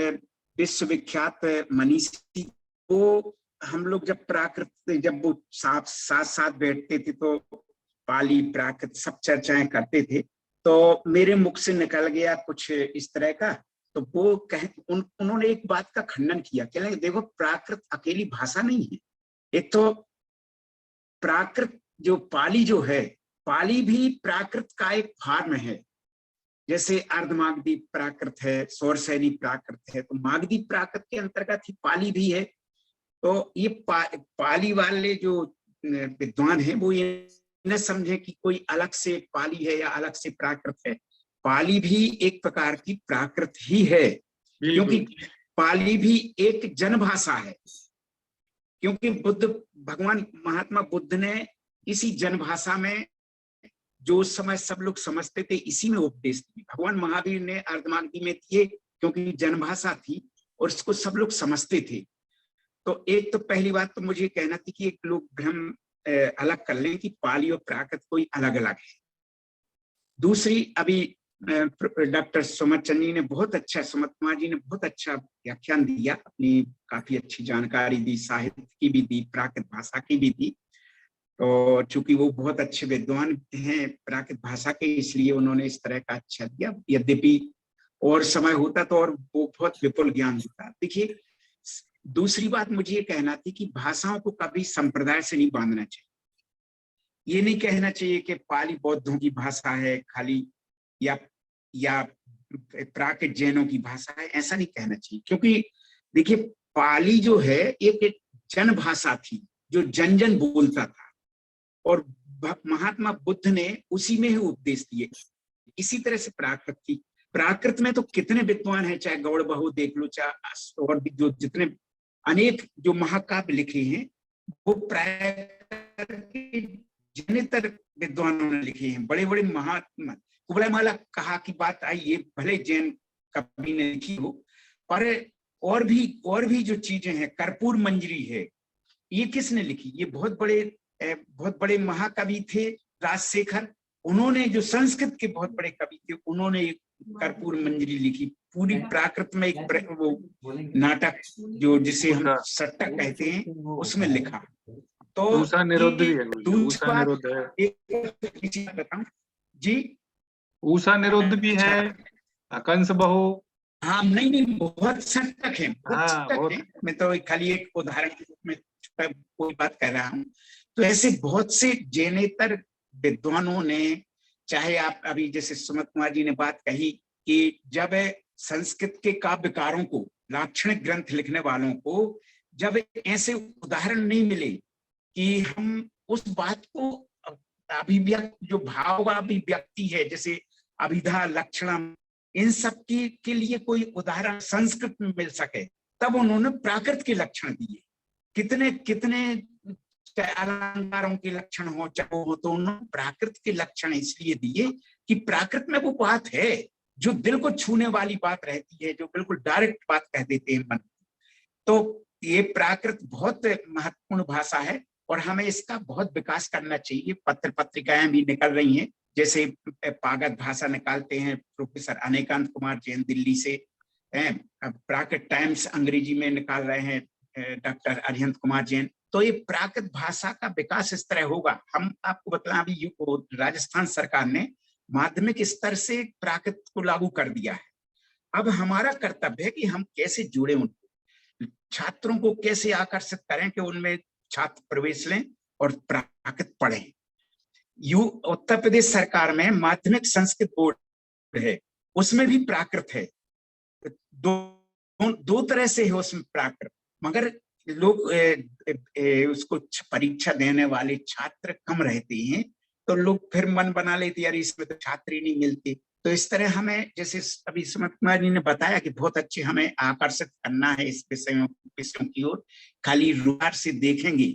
विश्वविख्यात मनीषी। वो हम लोग जब प्राकृत जब वो साथ साथ बैठते थे तो पाली प्राकृत सब चर्चाएं करते थे, तो मेरे मुख से निकल गया कुछ इस तरह का। तो वो उन्होंने एक बात का खंडन किया, कह देखो प्राकृत अकेली भाषा नहीं है, एक तो प्राकृत जो पाली जो है, पाली भी प्राकृत का एक फॉर्म है। जैसे अर्धमागधी प्राकृत है, सौरशैली प्राकृत है, तो मागधी प्राकृत के अंतर्गत ही पाली भी है। तो ये पाली वाले जो विद्वान हैं वो ये न समझे कि कोई अलग से पाली है या अलग से प्राकृत है। पाली भी एक प्रकार की प्राकृत ही है, क्योंकि पाली भी एक जनभाषा है। क्योंकि भगवान महात्मा बुद्ध ने इसी जनभाषा में जो समय सब लोग समझते थे इसी में उपदेश दिए। भगवान महावीर ने अर्धमागधी में दिए क्योंकि जनभाषा थी और इसको सब लोग समझते थे। तो एक तो पहली बात तो मुझे कहना थी कि एक लोग भ्रम अलग कर लें कि पाली और प्राकृत कोई अलग अलग है। दूसरी, अभी डॉक्टर सुमत चंद जी ने बहुत अच्छा, सुमत कुमार जी ने बहुत अच्छा व्याख्यान दिया, अपनी काफी अच्छी जानकारी दी, साहित्य की भी दी, प्राकृत भाषा की भी दी। और चूंकि वो बहुत अच्छे विद्वान हैं प्राकृत भाषा के, इसलिए उन्होंने इस तरह का अच्छा दिया। यद्यपि और समय होता तो और वो बहुत विपुल ज्ञान होता। देखिए, दूसरी बात मुझे ये कहना थी कि भाषाओं को कभी संप्रदाय से नहीं बांधना चाहिए। ये नहीं कहना चाहिए कि पाली बौद्धों की भाषा है खाली, या प्राकृत जैनों की भाषा है, ऐसा नहीं कहना चाहिए। क्योंकि देखिए, पाली जो है एक जन भाषा थी जो जन जन बोलता था, और महात्मा बुद्ध ने उसी में ही उपदेश दिए। इसी तरह से प्राकृत थी। प्राकृत में तो कितने विद्वान हैं, चाहे गौड़ बहू देख लो, चाहे और भी जो जितने अनेक जो महाकाव्य लिखे हैं, वो प्राय जनितर विद्वानों ने लिखे हैं। बड़े बड़े महात्मा, कुबलामाला कहा की बात आई, ये भले जैन कवि ने लिखी हो, पर और भी जो चीजें हैं, कर्पूर मंजरी है, ये किसने लिखी? ये बहुत बड़े महाकवि थे राजशेखर, उन्होंने, जो संस्कृत के बहुत बड़े कवि थे, उन्होंने एक कर्पूर मंजरी लिखी। पूरी प्राकृत में एक वो नाटक जो जिसे हम सट्टा कहते हैं, उसमें लिखा। तो दूसरा निरुद्ध भी है, दूसरा निरुद्ध है बताऊं जी, ऊषा निरुद्ध भी है, कंस बहू। हाँ, नहीं, बहुत सटक है, बहुत है। मैं तो खाली एक उदाहरण के रूप में कोई बात कह रहा हूँ। तो ऐसे बहुत से जैनेतर विद्वानों ने, चाहे आप अभी जैसे सुमत कुमार जी ने बात कही कि जब संस्कृत के काव्यकारों को, लाक्षणिक ग्रंथ लिखने वालों को, जब ऐसे उदाहरण नहीं मिले कि हम उस बात को अभिव्यक्ति, जो भाव अभिव्यक्ति है, जैसे अभिधा, लक्षणम, इन सब के लिए कोई उदाहरण संस्कृत में मिल सके, तब उन्होंने प्राकृत के लक्षण दिए। कितने अलंकारों के लक्षण हो, चाहे हो, तो उन्होंने प्राकृत के लक्षण इसलिए दिए कि प्राकृत में वो बात है जो दिल को छूने वाली बात रहती है, जो बिल्कुल डायरेक्ट बात कह देते हैं मन। तो ये प्राकृत बहुत महत्वपूर्ण भाषा है और हमें इसका बहुत विकास करना चाहिए। पत्र पत्रिकाएं भी निकल रही हैं, जैसे पागत भाषा निकालते हैं प्रोफेसर अनेकांत कुमार जैन दिल्ली से, प्राकृत टाइम्स अंग्रेजी में निकाल रहे हैं डॉक्टर अरिहंत कुमार जैन। तो ये प्राकृत भाषा का विकास इस तरह होगा। हम आपको बतला, अभी राजस्थान सरकार ने माध्यमिक स्तर से प्राकृत को लागू कर दिया है। अब हमारा कर्तव्य है कि हम कैसे जुड़े, उनको, छात्रों को कैसे आकर्षित करें कि उनमें छात्र प्रवेश लें और प्राकृत पढ़ें। उत्तर प्रदेश सरकार में माध्यमिक संस्कृत बोर्ड है, उसमें भी प्राकृत है। दो तरह से है उसमें प्राकृत, मगर लोग उसको परीक्षा देने वाले छात्र कम रहते हैं, तो लोग फिर मन बना लेते यार इसमें तो छात्र ही नहीं मिलते। तो इस तरह हमें, जैसे अभी सुमत कुमार जी ने बताया कि बहुत अच्छे हमें आकर्षित करना है इस विषयों की ओर। खाली रुझान से देखेंगे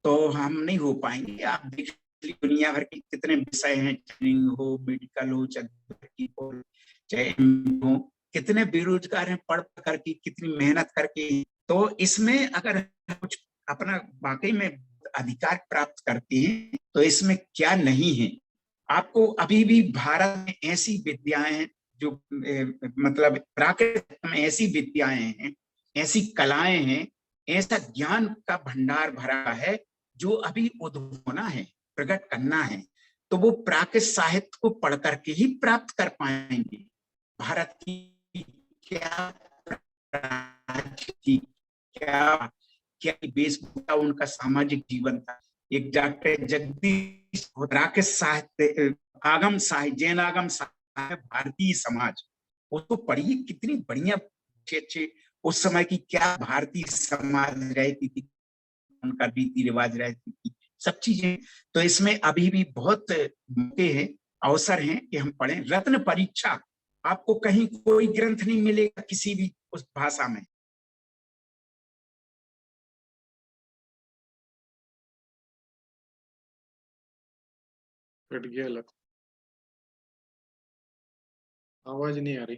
तो हम नहीं हो पाएंगे। आप देख दुनिया भर के कितने विषय हैं, ट्रेनिंग हो, मेडिकल हो, चाहे हो, कितने बेरोजगार हैं पढ़ करके, कितनी मेहनत करके। तो इसमें अगर कुछ अपना वाकई में अधिकार प्राप्त करते हैं तो इसमें क्या नहीं है। आपको अभी भी भारत में ऐसी विद्याएं हैं जो मतलब प्राकृत में ऐसी विद्याएं हैं, ऐसी कलाएं हैं, ऐसा ज्ञान का भंडार भरा है जो अभी उद्भव होना है, प्रकट करना है। तो वो प्राकृत साहित्य को पढ़ करके ही प्राप्त कर पाएंगे। भारत की क्या क्या वेशभूषा, उनका सामाजिक जीवन था। एक डॉक्टर जगदीश प्राकृत साहित्य, आगम साहित्य, जैन आगम साहित्य, भारतीय समाज, उसको पढ़िए, कितनी बढ़िया अच्छे उस समय की क्या भारतीय समाज रहती थी, उनका रीति रिवाज रहती थी, सब चीजें। तो इसमें अभी भी बहुत मौके हैं, अवसर हैं कि हम पढ़ें। रत्न परीक्षा, आपको कहीं कोई ग्रंथ नहीं मिलेगा किसी भी उस भाषा में। आवाज नहीं आ रही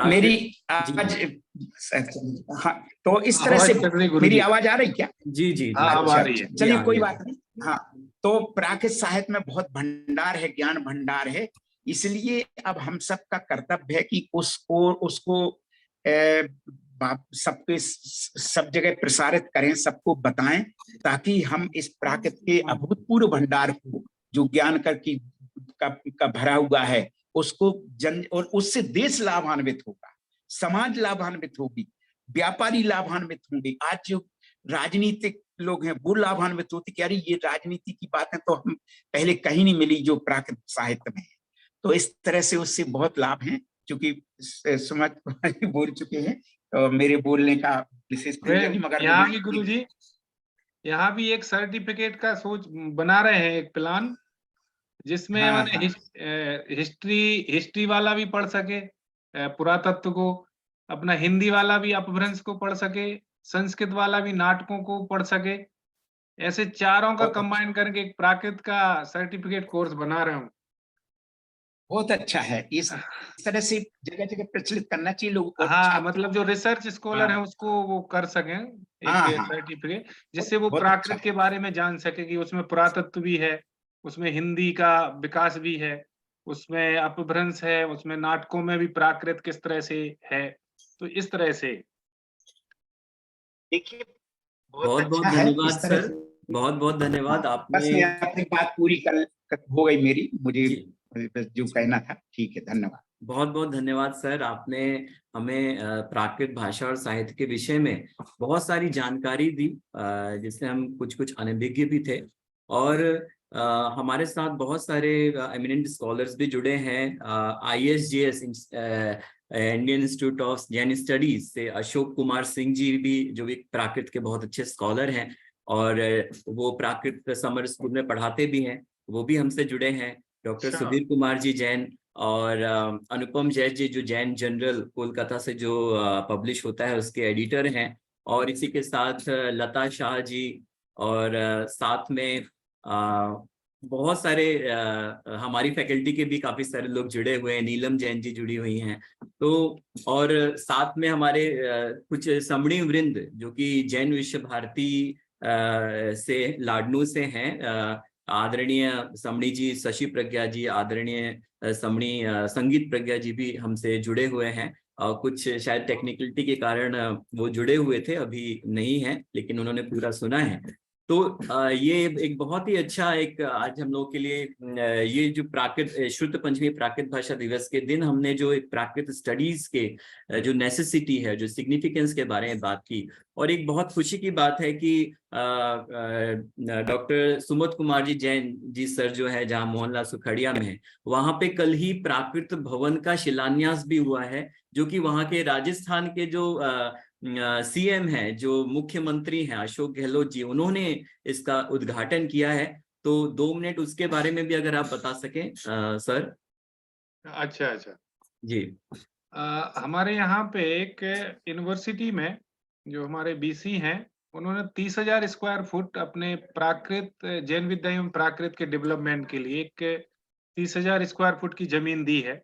मेरी आज। हाँ, तो इस तरह से मेरी आवाज आ रही क्या? जी जी, अब आ रही है। चलिए कोई बात नहीं। हाँ, तो प्राकृत साहित्य में बहुत भंडार है, ज्ञान भंडार है। इसलिए अब हम सब का कर्तव्य है कि उसको सबके सब जगह प्रसारित करें, सबको बताएं, ताकि हम इस प्राकृत के अभूतपूर्व भंडार को, जो ज्ञान का भरा हुआ है, उसको और उससे देश लाभान्वित होगा, समाज लाभान्वित होगी, व्यापारी लाभान्वित होंगे। आज जो राजनीतिक लोग हैं वो लाभान्वित होते कि अरे ये राजनीति की बातें तो हम पहले कहीं नहीं मिली जो प्राकृत साहित्य में है। तो इस तरह से उससे बहुत लाभ है। क्योंकि सुमत बोल चुके हैं तो मेरे बोलने का विशेष प्रयोजन नहीं, मगर यहाँ भी गुरुजी, यहाँ भी एक सर्टिफिकेट का सोच बना रहे हैं, एक प्लान, जिसमें माने हिस्ट्री वाला भी पढ़ सके, पुरातत्व को, अपना हिंदी वाला भी अपभ्रंश को पढ़ सके, संस्कृत वाला भी नाटकों को पढ़ सके, ऐसे चारों का कंबाइन करके एक प्राकृत का सर्टिफिकेट कोर्स बना रहे हूँ। बहुत अच्छा है, इस तरह से जगह जगह प्रचलित करना चाहिए लोग। हाँ, मतलब जो रिसर्च स्कॉलर है उसको वो कर सकें एक सर्टिफिकेट, जिससे वो प्राकृत के बारे में जान सके कि उसमें पुरातत्व भी है, उसमें हिंदी का विकास भी है, उसमें अपभ्रंश है, उसमें नाटकों में भी प्राकृत किस तरह से है। तो इस तरह से देखिए, बहुत बहुत धन्यवाद सर, बहुत बहुत धन्यवाद। आपने अपनी बात पूरी हो गई मेरी, मुझे जो कहना था। ठीक है, धन्यवाद। बहुत बहुत धन्यवाद सर, आपने हमें प्राकृत भाषा और साहित्य के विषय में बहुत सारी जानकारी दी, जिससे हम कुछ अनभिज्ञ भी थे। और हमारे साथ बहुत सारे एमिनेंट स्कॉलर्स भी जुड़े हैं। ISJS Indian institute of Jain studies से अशोक कुमार सिंह जी भी, जो एक प्राकृत के बहुत अच्छे स्कॉलर हैं और वो प्राकृत समर स्कूल में पढ़ाते भी हैं, वो भी हमसे जुड़े हैं। डॉक्टर सुधीर कुमार जी जैन और अनुपम जैन जी, जो जैन जनरल कोलकाता से जो पब्लिश होता है उसके एडिटर हैं। और इसी के साथ लता शाह जी, और साथ में बहुत सारे हमारी फैकल्टी के भी काफी सारे लोग जुड़े हुए हैं। नीलम जैन जी जुड़ी हुई हैं। तो और साथ में हमारे कुछ समणी वृंद जो कि जैन विश्व भारती से लाडनू से हैं, आदरणीय समणी जी, शशि प्रज्ञा जी, आदरणीय समणी संगीत प्रज्ञा जी भी हमसे जुड़े हुए हैं। कुछ शायद टेक्निकलिटी के कारण वो जुड़े हुए थे, अभी नहीं है, लेकिन उन्होंने पूरा सुना है। तो ये एक बहुत ही अच्छा एक आज हम लोग के लिए ये जो प्राकृत शुद्ध पंचमी प्राकृत भाषा दिवस के दिन हमने जो एक प्राकृत स्टडीज के जो नेसेसिटी है, जो सिग्निफिकेंस के बारे में बात की। और एक बहुत खुशी की बात है कि डॉक्टर सुमत कुमार जी जैन जी सर जो है, जहाँ मोहनलाल सुखड़िया में है, वहां पे कल ही प्राकृत भवन का शिलान्यास भी हुआ है, जो कि वहां के राजस्थान के जो CM है, जो मुख्यमंत्री हैं अशोक गहलोत जी, उन्होंने इसका उद्घाटन किया है। तो 2 मिनट उसके बारे में भी अगर आप बता सकें सर। अच्छा जी। हमारे यहाँ पे एक यूनिवर्सिटी में जो हमारे BC हैं, उन्होंने 30,000 स्क्वायर फुट अपने प्राकृत जैन विद्या एवं प्राकृत के डेवलपमेंट के लिए एक 30,000 स्क्वायर फुट की जमीन दी है,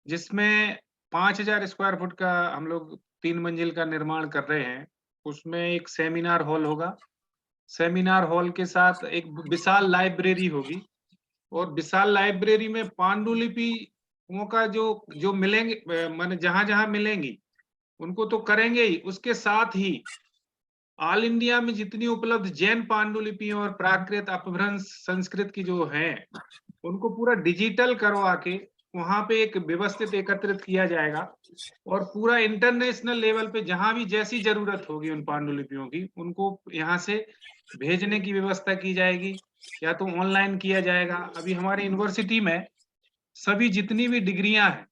जिसमें 5,000 स्क्वायर फुट का हम लोग 3 मंजिल का निर्माण कर रहे हैं। उसमें एक सेमिनार हॉल होगा, सेमिनार हॉल के साथ एक विशाल लाइब्रेरी होगी, और विशाल लाइब्रेरी में पांडुलिपियों का जो मिलेंगे, माने जहां मिलेंगी उनको तो करेंगे ही, उसके साथ ही ऑल इंडिया में जितनी उपलब्ध जैन पांडुलिपियों और प्राकृत अपभ्रंश संस्कृत की जो हैं, उनको पूरा डिजिटल करवा के वहां पे एक व्यवस्थित एकत्रित किया जाएगा, और पूरा इंटरनेशनल लेवल पे जहां भी जैसी जरूरत होगी उन पांडुलिपियों की, उनको यहाँ से भेजने की व्यवस्था की जाएगी, या तो ऑनलाइन किया जाएगा। अभी हमारे यूनिवर्सिटी में सभी जितनी भी डिग्रियां हैं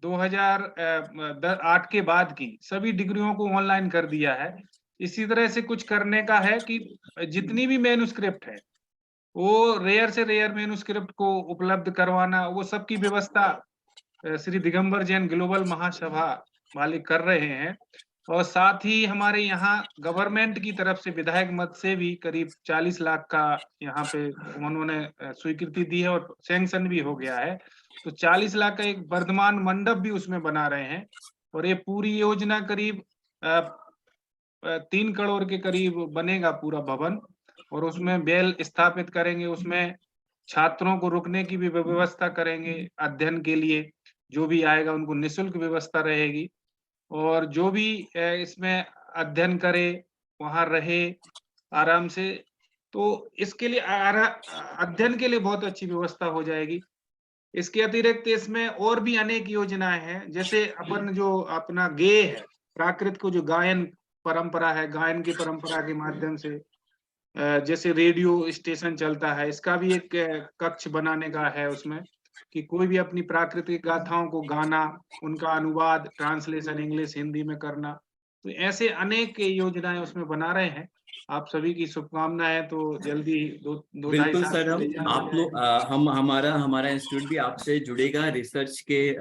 2008 के बाद की सभी डिग्रियों को ऑनलाइन कर दिया है। इसी तरह से कुछ करने का है कि जितनी भी मैन्युस्क्रिप्ट है वो रेयर से रेयर मैन्युस्क्रिप्ट को उपलब्ध करवाना, वो सबकी व्यवस्था श्री दिगंबर जैन ग्लोबल महासभा वाले कर रहे हैं। और साथ ही हमारे यहाँ गवर्नमेंट की तरफ से विधायक मत से भी करीब 40 लाख का यहाँ पे उन्होंने स्वीकृति दी है और सैंक्शन भी हो गया है। तो 40 लाख का एक वर्धमान मंडप भी उसमें बना रहे हैं, और ये पूरी योजना करीब 3 करोड़ के करीब बनेगा पूरा भवन, और उसमें बेल स्थापित करेंगे, उसमें छात्रों को रुकने की भी व्यवस्था करेंगे, अध्ययन के लिए जो भी आएगा उनको निःशुल्क व्यवस्था रहेगी। और जो भी इसमें अध्ययन करे वहां रहे आराम से, तो इसके लिए अध्ययन के लिए बहुत अच्छी व्यवस्था हो जाएगी। इसके अतिरिक्त इसमें और भी अनेक योजनाएं हैं, जैसे अपन जो अपना गेय है, प्राकृत को जो गायन परंपरा है, गायन की परंपरा के माध्यम से जैसे रेडियो स्टेशन चलता है, इसका भी एक कक्ष बनाने का है उसमें, कि कोई भी अपनी प्राकृतिक गाथाओं को गाना, उनका अनुवाद, ट्रांसलेशन इंग्लिश हिंदी में करना, तो ऐसे अनेक योजनाएं उसमें बना रहे हैं। आप सभी की शुभकामनाएं, तो जल्दी दो ढाई बिल्कुल साल सर, में हम रिजल्ट आप हो लोग जाएगा। हमारा इंस्टीट्यूट भी आपसे जुड़ेगा रिसर्च के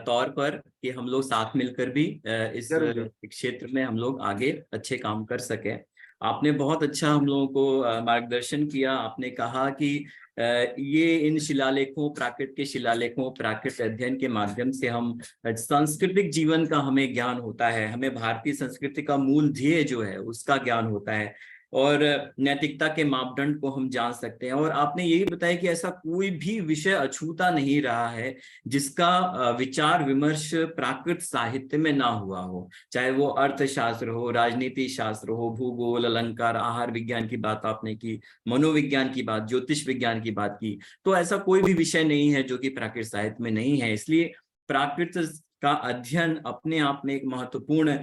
तौर पर, कि हम लोग साथ मिलकर भी इस जरूर। क्षेत्र में हम लोग आगे अच्छे काम कर सके। आपने बहुत अच्छा हम लोगों को मार्गदर्शन किया। आपने कहा कि ये इन शिलालेखों, प्राकृत के शिलालेखों, प्राकृत अध्ययन के माध्यम से हम सांस्कृतिक जीवन का हमें ज्ञान होता है, हमें भारतीय संस्कृति का मूल ध्येय जो है उसका ज्ञान होता है, और नैतिकता के मापदंड को हम जान सकते हैं। और आपने यही बताया कि ऐसा कोई भी विषय अछूता नहीं रहा है जिसका विचार विमर्श प्राकृत साहित्य में ना हुआ हो, चाहे वो अर्थशास्त्र हो, राजनीति शास्त्र हो, भूगोल, अलंकार, आहार विज्ञान की बात आपने की, मनोविज्ञान की बात, ज्योतिष विज्ञान की बात की, तो ऐसा कोई भी विषय नहीं है जो कि प्राकृत साहित्य में नहीं है। इसलिए प्राकृत का अध्ययन अपने आप में एक महत्वपूर्ण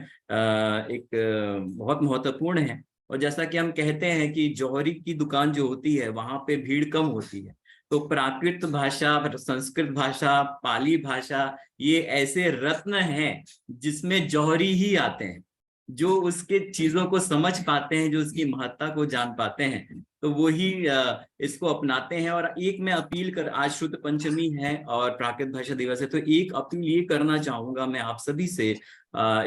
बहुत महत्वपूर्ण है। और जैसा कि हम कहते हैं कि जौहरी की दुकान जो होती है वहां पे भीड़ कम होती है, तो प्राकृत भाषा, संस्कृत भाषा, पाली भाषा, ये ऐसे रत्न हैं जिसमें जौहरी ही आते हैं, जो उसके चीजों को समझ पाते हैं, जो उसकी महत्ता को जान पाते हैं, तो वो ही इसको अपनाते हैं। और एक मैं अपील कर, आज शुद्ध पंचमी है और प्राकृत भाषा दिवस है, तो एक अपील ये करना चाहूंगा मैं आप सभी से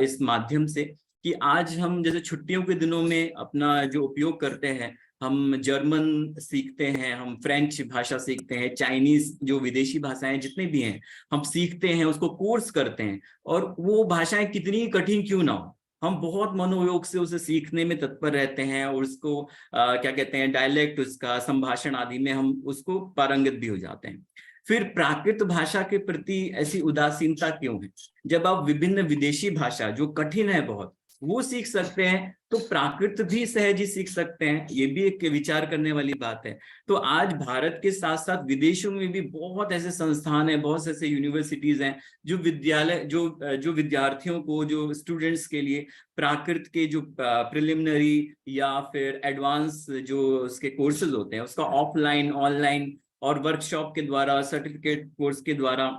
इस माध्यम से, कि आज हम जैसे छुट्टियों के दिनों में अपना जो उपयोग करते हैं, हम जर्मन सीखते हैं, हम फ्रेंच भाषा सीखते हैं, चाइनीज जो विदेशी भाषाएं जितने भी हैं हम सीखते हैं, उसको कोर्स करते हैं, और वो भाषाएं कितनी कठिन क्यों ना हो, हम बहुत मनोयोग से उसे सीखने में तत्पर रहते हैं, और उसको क्या कहते हैं, डायलेक्ट, उसका संभाषण आदि में हम उसको पारंगत भी हो जाते हैं। फिर प्राकृत भाषा के प्रति ऐसी उदासीनता क्यों है? जब आप विभिन्न विदेशी भाषा जो कठिन है बहुत, वो सीख सकते हैं, तो प्राकृत भी सहज ही सीख सकते हैं। ये भी एक विचार करने वाली बात है। तो आज भारत के साथ साथ विदेशों में भी बहुत ऐसे संस्थान हैं, बहुत ऐसे यूनिवर्सिटीज हैं जो विद्यालय जो विद्यार्थियों को, जो स्टूडेंट्स के लिए प्राकृत के जो प्रिलिमिनरी या फिर एडवांस जो उसके कोर्सेज होते हैं, उसका ऑफलाइन, ऑनलाइन और वर्कशॉप के द्वारा, सर्टिफिकेट कोर्स के द्वारा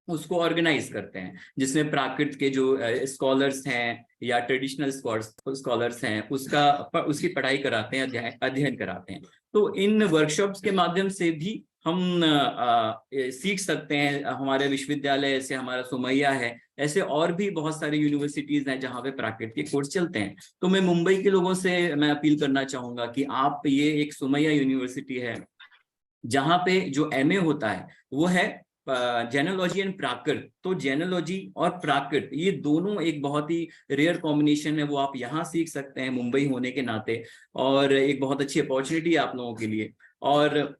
उसको ऑर्गेनाइज करते हैं, जिसमें प्राकृत के जो स्कॉलर्स हैं या ट्रेडिशनल स्कॉलर्स हैं उसकी पढ़ाई कराते हैं, अध्ययन कराते हैं। तो इन वर्कशॉप्स के माध्यम से भी हम सीख सकते हैं। हमारे विश्वविद्यालय ऐसे, हमारा सुमैया है, ऐसे और भी बहुत सारे यूनिवर्सिटीज हैं जहाँ पे प्राकृत के कोर्स चलते हैं। तो मैं मुंबई के लोगों से मैं अपील करना चाहूंगा कि आप, ये एक सुमैया यूनिवर्सिटी है जहाँ पे जो MA होता है वो है जेनोलॉजी एंड प्राकृत। तो जेनोलॉजी और प्राकृत ये दोनों एक बहुत ही रेयर कॉम्बिनेशन है, वो आप यहाँ सीख सकते हैं मुंबई होने के नाते, और एक बहुत अच्छी अपॉर्चुनिटी है आप लोगों के लिए। और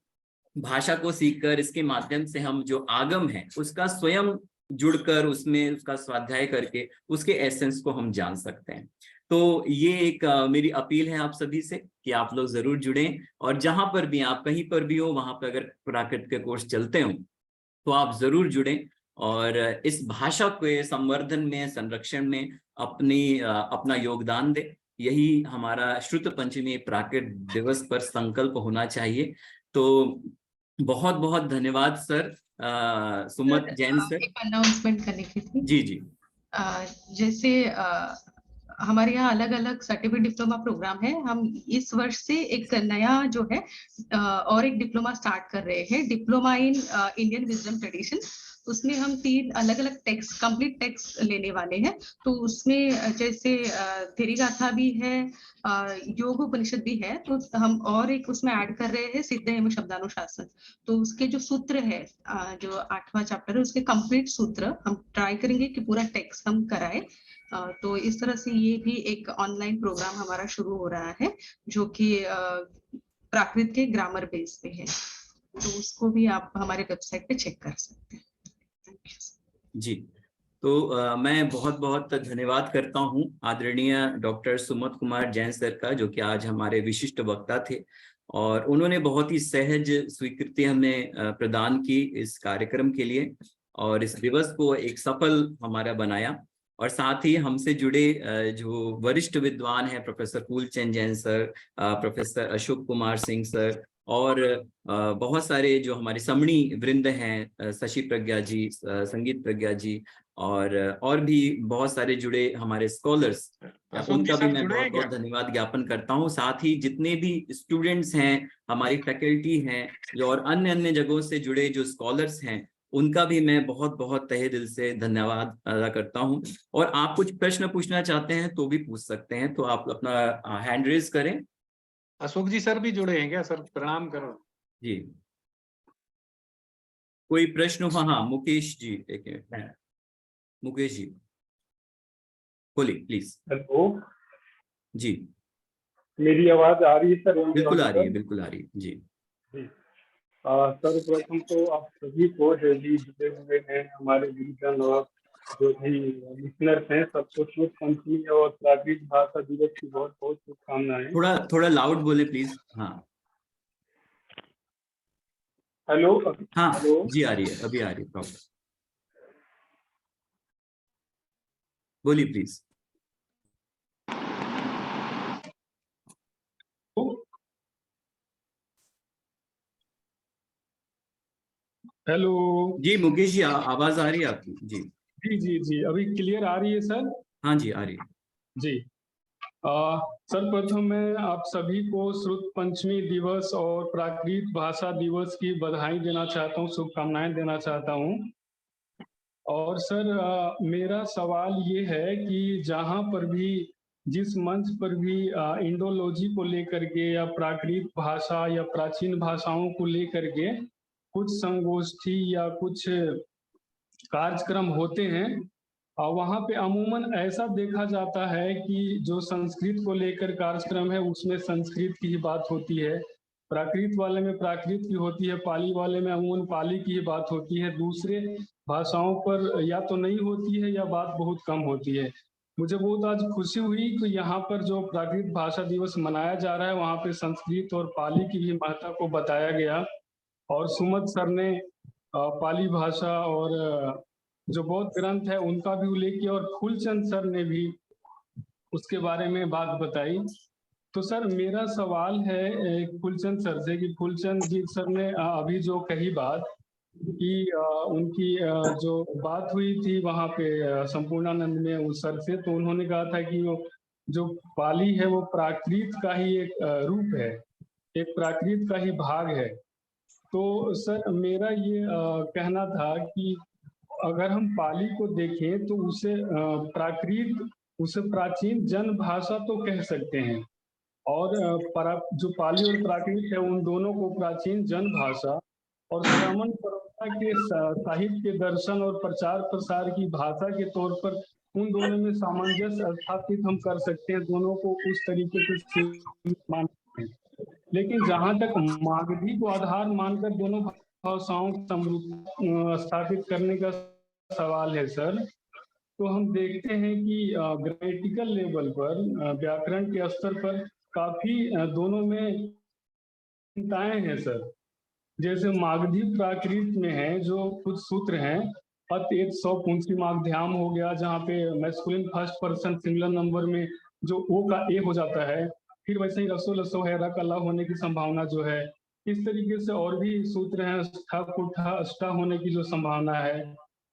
भाषा को सीखकर, इसके माध्यम से हम जो आगम है उसका स्वयं जुड़कर, उसमें उसका स्वाध्याय करके उसके एसेंस को हम जान सकते हैं। तो ये एक मेरी अपील है आप सभी से कि आप लोग जरूर जुड़ें, और जहां पर भी आप कहीं पर भी हो, वहां पर अगर प्राकृत के कोर्स चलते हो तो आप जरूर जुड़ें, और इस भाषा के संवर्धन में, संरक्षण में अपना योगदान दें। यही हमारा श्रुत पंचमी प्राकृत दिवस पर संकल्प होना चाहिए। तो बहुत बहुत धन्यवाद सर। सुमत जैन सर, एक अनाउंसमेंट करने की थी। जी जी। जैसे हमारे यहाँ अलग अलग सर्टिफिकेट डिप्लोमा प्रोग्राम है। हम इस वर्ष से एक नया जो है और एक डिप्लोमा स्टार्ट कर रहे हैं, diploma in Indian wisdom tradition. उसमें हम 3 अलग अलग टेक्स्ट, कंप्लीट टेक्स्ट लेने वाले हैं। तो उसमें जैसे थेरीगाथा भी है, योग उपनिषद भी है, तो हम और एक उसमें ऐड कर रहे हैं सिद्ध एवं शब्दानुशासन। तो उसके जो सूत्र है, जो 8वां चैप्टर है, उसके कंप्लीट सूत्र हम ट्राई करेंगे कि पूरा टेक्स्ट हम कराए। तो इस तरह से ये भी एक ऑनलाइन प्रोग्राम हमारा शुरू हो रहा है, जो कि प्राकृत के ग्रामर बेस पे है। तो उसको भी आप हमारे वेबसाइट पे चेक कर सकते हैं। जी, तो मैं बहुत बहुत धन्यवाद करता हूँ आदरणीय डॉक्टर सुमत कुमार जैन सर का, जो कि आज हमारे विशिष्ट वक्ता थे, और उन्होंने बहुत ही सहज स्वीकृति हमें प्रदान की इस कार्यक्रम के लिए, और इस दिवस को एक सफल हमारा बनाया। और साथ ही हमसे जुड़े जो वरिष्ठ विद्वान हैं, professor Phoolchand Jain sir, professor Ashok Kumar Singh sir, और बहुत सारे जो हमारे समणी वृंद हैं, शशि प्रज्ञा जी, संगीत प्रज्ञा जी, और भी बहुत सारे जुड़े हमारे स्कॉलर्स, उनका भी मैं बहुत बहुत धन्यवाद ज्ञापन करता हूँ। साथ ही जितने भी स्टूडेंट्स हैं, हमारी फैकल्टी हैं, जो और अन्य अन्य जगहों से जुड़े जो स्कॉलर्स हैं, उनका भी मैं बहुत बहुत तहे दिल से धन्यवाद अदा करता हूँ। और आप कुछ प्रश्न पूछना चाहते हैं तो भी पूछ सकते हैं, तो आप अपना हैंड रेज करें। अशोक जी सर भी जुड़े हैं क्या सर? प्रणाम करो जी। कोई प्रश्न हो? हाँ, मुकेश जी, एक मिनट, मुकेश जी बोलिए प्लीज। हेलो जी, मेरी आवाज आ रही है सर? बिल्कुल आ रही है, बिल्कुल आ रही है जी। सर्वप्रथम तो आप सभी को जो भी जुड़े हुए हैं, हमारे गुरुजन और जो भी लिसनर्स हैं, सबको शुभ पंचमी और प्राकृत भाषा दिवस की बहुत बहुत शुभकामनाएं। थोड़ा लाउड बोले प्लीज। हाँ हेलो। हाँ हेलो जी, आ रही है, अभी आ रही है प्रॉपर, बोलिए प्लीज। हेलो जी मुकेश जी, आवाज आ रही है आपकी? जी जी जी जी, अभी क्लियर आ रही है सर? हाँ जी, आ रही है जी। सर्वप्रथम मैं आप सभी को श्रुत पंचमी दिवस और प्राकृत भाषा दिवस की बधाई देना चाहता हूँ, शुभकामनाएं देना चाहता हूँ। और सर मेरा सवाल ये है कि जहाँ पर भी, जिस मंच पर भी इंडोलॉजी को लेकर के या प्राकृत भाषा या प्राचीन भाषाओं को लेकर के कुछ संगोष्ठी या कुछ कार्यक्रम होते हैं, और वहाँ पे अमूमन ऐसा देखा जाता है कि जो संस्कृत को लेकर कार्यक्रम है उसमें संस्कृत की ही बात होती है, प्राकृत वाले में प्राकृत की होती है, पाली वाले में अमूमन पाली की ही बात होती है, दूसरे भाषाओं पर या तो नहीं होती है या बात बहुत कम होती है। मुझे बहुत आज खुशी हुई कि यहाँ पर जो प्राकृत भाषा दिवस मनाया जा रहा है वहाँ पे संस्कृत और पाली की भी महत्ता को बताया गया, और सुमत सर ने पाली भाषा और जो बौद्ध ग्रंथ है उनका भी उल्लेख किया, और फूलचंद सर ने भी उसके बारे में बात बताई। तो सर मेरा सवाल है फूलचंद सर से कि फूलचंद जी सर ने अभी जो कही बात कि उनकी जो बात हुई थी वहाँ पे संपूर्णानंद में उस सर से, तो उन्होंने कहा था कि वो जो पाली है वो प्राकृत का ही एक रूप है, एक प्राकृत का ही भाग है। तो सर मेरा ये कहना था कि अगर हम पाली को देखें तो उसे प्राकृत, उसे प्राचीन जन भाषा तो कह सकते हैं, और जो पाली और प्राकृत है उन दोनों को प्राचीन जन भाषा और श्रमण परंपरा के साहित्य, दर्शन और प्रचार प्रसार की भाषा के तौर पर उन दोनों में सामंजस्य स्थापित हम कर सकते हैं, दोनों को उस तरीके से मान सकते हैं। लेकिन जहां तक मागधी को आधार मानकर दोनों भाषाओं को समरूप स्थापित करने का सवाल है सर, तो हम देखते हैं कि ग्रामेटिकल लेवल पर, व्याकरण के स्तर पर काफी दोनों में चिंताएं हैं सर। जैसे मागधी प्राकृत में है जो कुछ सूत्र हैं, अत एक सौ पुंसी मागध्याम हो गया, जहाँ पे masculine first person singular number में जो ओ का ए हो जाता है, फिर वैसे ही रसो लसो है, रक अला होने की संभावना जो है, इस तरीके से और भी सूत्र हैं, स्था कुठा अष्टा होने की जो संभावना है,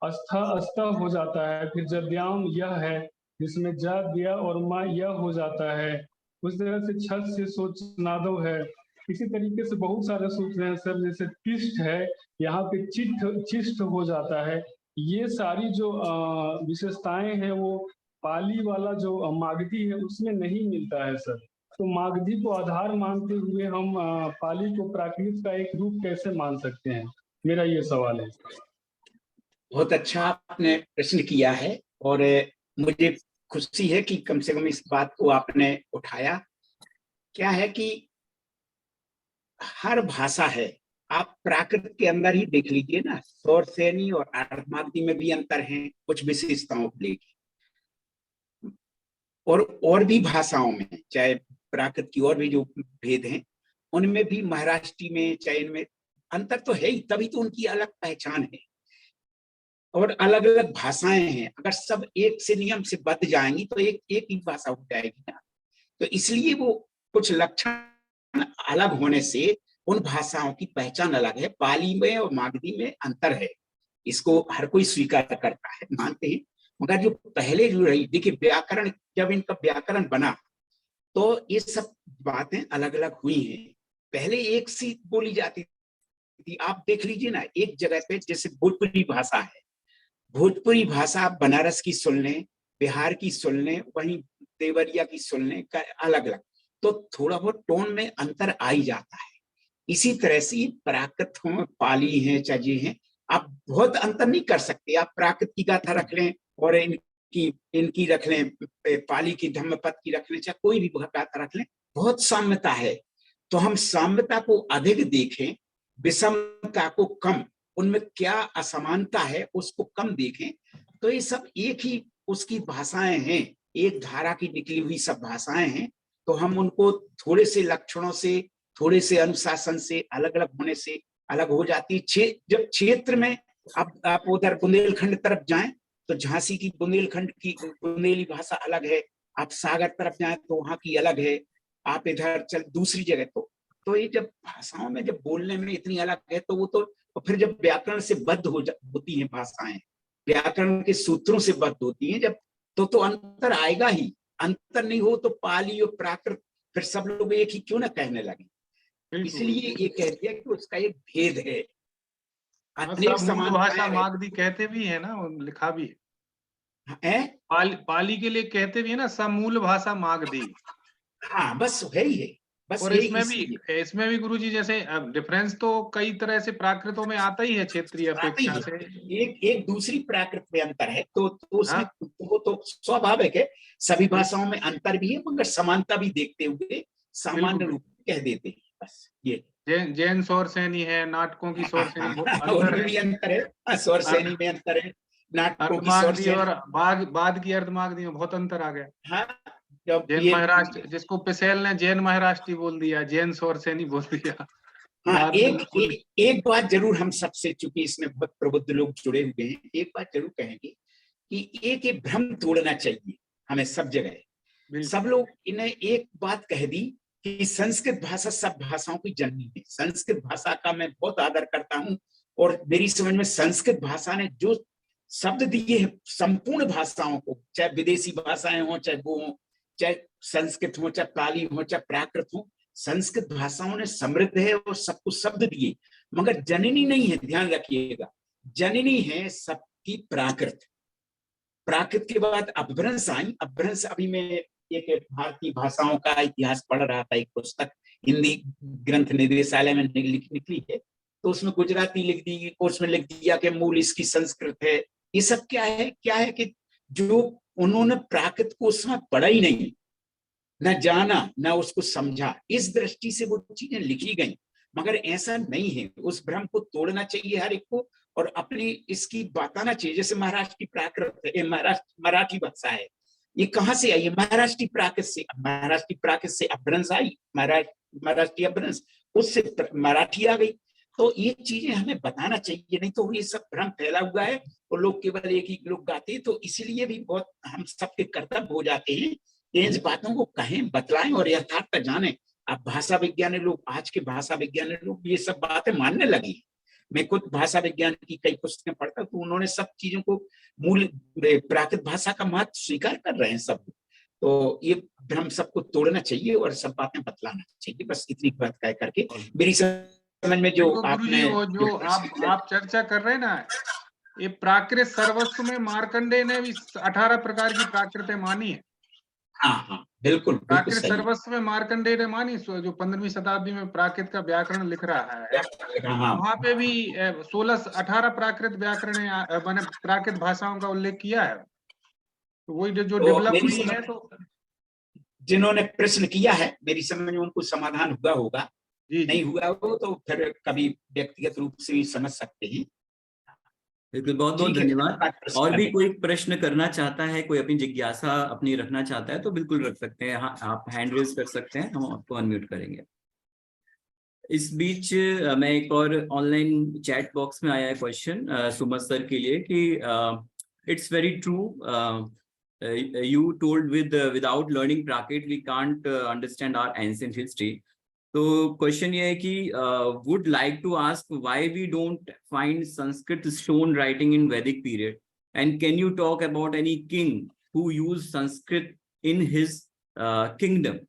अस्था अस्ता हो जाता है, फिर जद्याम यह है जिसमें जा दिया और माँ यह हो जाता है, उस तरह से छत से सोच नादव है। इसी तरीके से बहुत सारे सूत्र हैं सर, जैसे तिष्ठ है, यहाँ पे चिष्ठ हो जाता है। ये सारी जो विशेषताएं हैं वो पाली वाला जो मागधी है उसमें नहीं मिलता है सर। तो मागधी को आधार मानते हुए हम पाली को प्राकृत का एक रूप कैसे मान सकते हैं, मेरा ये सवाल है। बहुत अच्छा आपने प्रश्न किया है, और मुझे खुशी है कि कम से कम इस बात को आपने उठाया। क्या है कि हर भाषा है, आप प्राकृत के अंदर ही देख लीजिए ना, सौर सैनी और अर्धमागधी में भी अंतर है कुछ विशेषताओं को लेकर, और भी भाषाओं में, चाहे प्राकृत की और भी जो भेद हैं उनमें भी, महाराष्ट्री में चाहे इनमें अंतर तो है ही, तभी तो उनकी अलग पहचान है और अलग अलग भाषाएं हैं। अगर सब एक से नियम से बच जाएंगी तो एक ही भाषा हो जाएगी ना। तो इसलिए वो कुछ लक्षण अलग होने से उन भाषाओं की पहचान अलग है। पाली में और मागधी में अंतर है, इसको हर कोई स्वीकार करता है, मानते हैं। मगर जो पहले जो रही, देखिए व्याकरण, जब इनका व्याकरण बना तो ये सब बातें अलग अलग हुई हैं। पहले एक सी बोली जाती थी, आप देख लीजिए ना, एक जगह पे जैसे भोजपुरी भाषा है, भोजपुरी भाषा आप बनारस की सुन लें, बिहार की सुन लें, वहीं देवरिया की सुन लें, अलग अलग, तो थोड़ा बहुत टोन में अंतर आ ही जाता है। इसी तरह से प्राकृत हो, पाली है, चजी है, आप बहुत अंतर नहीं कर सकते। आप प्राकृत की गाथा रख लें और इनकी रख लें, पाली की धम्मपद की रख लें, चाहे कोई भी गाथा रख लें, बहुत साम्यता है। तो हम साम्यता को अधिक देखें, विषमता को कम, उनमें क्या असमानता है उसको कम देखें। तो ये सब एक ही उसकी भाषाएं हैं, एक धारा की निकली हुई सब भाषाएं हैं। तो हम उनको थोड़े से लक्षणों से, थोड़े से अनुशासन से, अलग अलग होने से अलग हो जाती है। जब क्षेत्र में आप उधर बुंदेलखंड तरफ जाएं तो झांसी की बुंदेलखंड की बुंदेली भाषा अलग है, आप सागर तरफ जाएं तो वहां की अलग है, आप इधर चल दूसरी जगह। तो ये जब भाषाओं में जब बोलने में इतनी अलग है तो वो तो फिर जब व्याकरण से बद्ध होती हैं भाषाएं, व्याकरण के सूत्रों से बद्ध होती हैं, जब तो अंतर आएगा ही। अंतर नहीं हो तो पाली और प्राकृत फिर सब लोग एक ही क्यों ना कहने लगे। इसलिए ये कह दिया कि उसका एक भेद है। अनेक मूल भाषा समानताएं मागधी कहते भी है ना, लिखा भी है। पाली के लिए कहते भी है ना, समूल भाषा मागधी। हाँ, बस है ही है, बस और यही। इसमें भी गुरुजी जैसे डिफरेंस तो कई तरह से प्राकृतों में आता ही है, क्षेत्रीय अपेक्षा से। एक दूसरी प्राकृत में अंतर है तो उसमें वो तो स्वाभाविक है। सभी भाषाओं में अंतर भी है, मगर समानता भी देखते हुए सामान्य रूप में कह देते हैं, बस ये। जैन सौर सैनी है, नाटकों की सौर सैनी भी अंतर है, सौर सैनी में अंतर है, नाटकों की सौर सैनी और बाद की अर्धमागधी में बहुत अंतर आ गया। हाँ, जैन महाराष्ट्र, जिसको पिसेल ने जैन महाराष्ट्री बोल दिया, जैन सौर सैनी बोल दिया। हाँ, एक बात जरूर हम सबसे, चूंकि इसमें बहुत प्रबुद्ध लोग जुड़े हुए हैं, एक बात जरूर कहेंगे कि एक भ्रम तोड़ना चाहिए हमें सब जगह। सब लोग इन्हें एक बात कह दी कि संस्कृत भाषा सब भाषाओं की जननी है। संस्कृत भाषा का मैं बहुत आदर करता हूँ और मेरी समझ में संस्कृत भाषा ने जो शब्द दिए हैं संपूर्ण भाषाओं को, चाहे विदेशी भाषाएं हो, चाहे वो हो, चाहे संस्कृत हो, चाहे पाली हो, चाहे प्राकृत हो, संस्कृत भाषाओं ने समृद्ध है और सबको शब्द दिए, मगर जननी नहीं है। ध्यान रखिएगा, जननी है सबकी प्राकृत। प्राकृत के बाद अपभ्रंश आई। अपभ्रंश, अभी मैं एक भारतीय भाषाओं का इतिहास पढ़ रहा था, एक पुस्तक हिंदी ग्रंथ निदेशालय में निकली है, तो उसमें गुजराती लिख दी, उसमें लिख दिया कि मूल इसकी संस्कृत है। ये सब क्या है कि जो उन्होंने प्राकृत को उसमें पढ़ा ही नहीं, न जाना, न उसको समझा, इस दृष्टि से वो चीजें लिखी गई। मगर ऐसा नहीं है, उस भ्रम को तोड़ना चाहिए हर एक को और अपनी इसकी बताना चाहिए। जैसे महाराष्ट्र की प्राकृत है, मराठी भाषा है, ये कहाँ से आई है? महाराष्ट्री प्राकृत से। महाराष्ट्री प्राकृत से अपभ्रंश आई, महाराष्ट्री अपभ्रंश, उससे मराठी आ गई। तो ये चीजें हमें बताना चाहिए, नहीं तो ये सब भ्रम फैला हुआ है और लोग केवल एक ही लोग गाते हैं। तो इसीलिए भी बहुत हम सबके कर्तव्य हो जाते हैं इन बातों को कहें, बतलाएं और यथार्थ जाने। अब भाषा विज्ञानी लोग, आज के भाषा विज्ञानी लोग ये सब बातें मानने लगी। मैं खुद भाषा विज्ञान की कई पुस्तकें पढ़ता हूं, तो उन्होंने सब चीजों को, मूल प्राकृत भाषा का महत्व स्वीकार कर रहे हैं सब। तो ये भ्रम सबको तोड़ना चाहिए और सब बातें बतलाना चाहिए। बस इतनी बात कह करके मेरी समझ में जो आपने जो आप चर्चा कर रहे हैं ना, ये प्राकृत सर्वस्व में मार्कंडेय ने भी 18 प्रकार की प्राकृतें मानी है। हाँ, बिल्कुल प्राकृत सर्वस्व में मार्कंडेय ने मानी, जो 15वीं शताब्दी में प्राकृत का व्याकरण लिख रहा है, वहां पे भी 18 प्राकृत व्याकरण मैंने प्राकृत भाषाओं का उल्लेख किया है। तो वही जो डेवलप हुई है। तो जिन्होंने प्रश्न किया है, मेरी समझ में उनको समाधान हुआ होगा जी नहीं जी हुआ वो तो फिर कभी व्यक्तिगत रूप से भी समझ सकते हैं। बिल्कुल, बहुत बहुत ठीक है, धन्यवाद। धन्यवाद प्रश्न और भी करने कोई प्रश्न करना चाहता है, कोई अपनी जिज्ञासा अपनी रखना चाहता है तो बिल्कुल रख सकते हैं। हाँ, आप हैंड रेज कर सकते हैं, हम आपको अनम्यूट करेंगे। इस बीच मैं एक और ऑनलाइन चैट बॉक्स में आया है क्वेश्चन सुमत सर के लिए कि it's very true, you told without learning Prakrit we can't understand our ancient history. तो क्वेश्चन ये है कि would like to ask why we don't find Sanskrit stone writing in Vedic period, and can you talk about any king who used Sanskrit in his kingdom.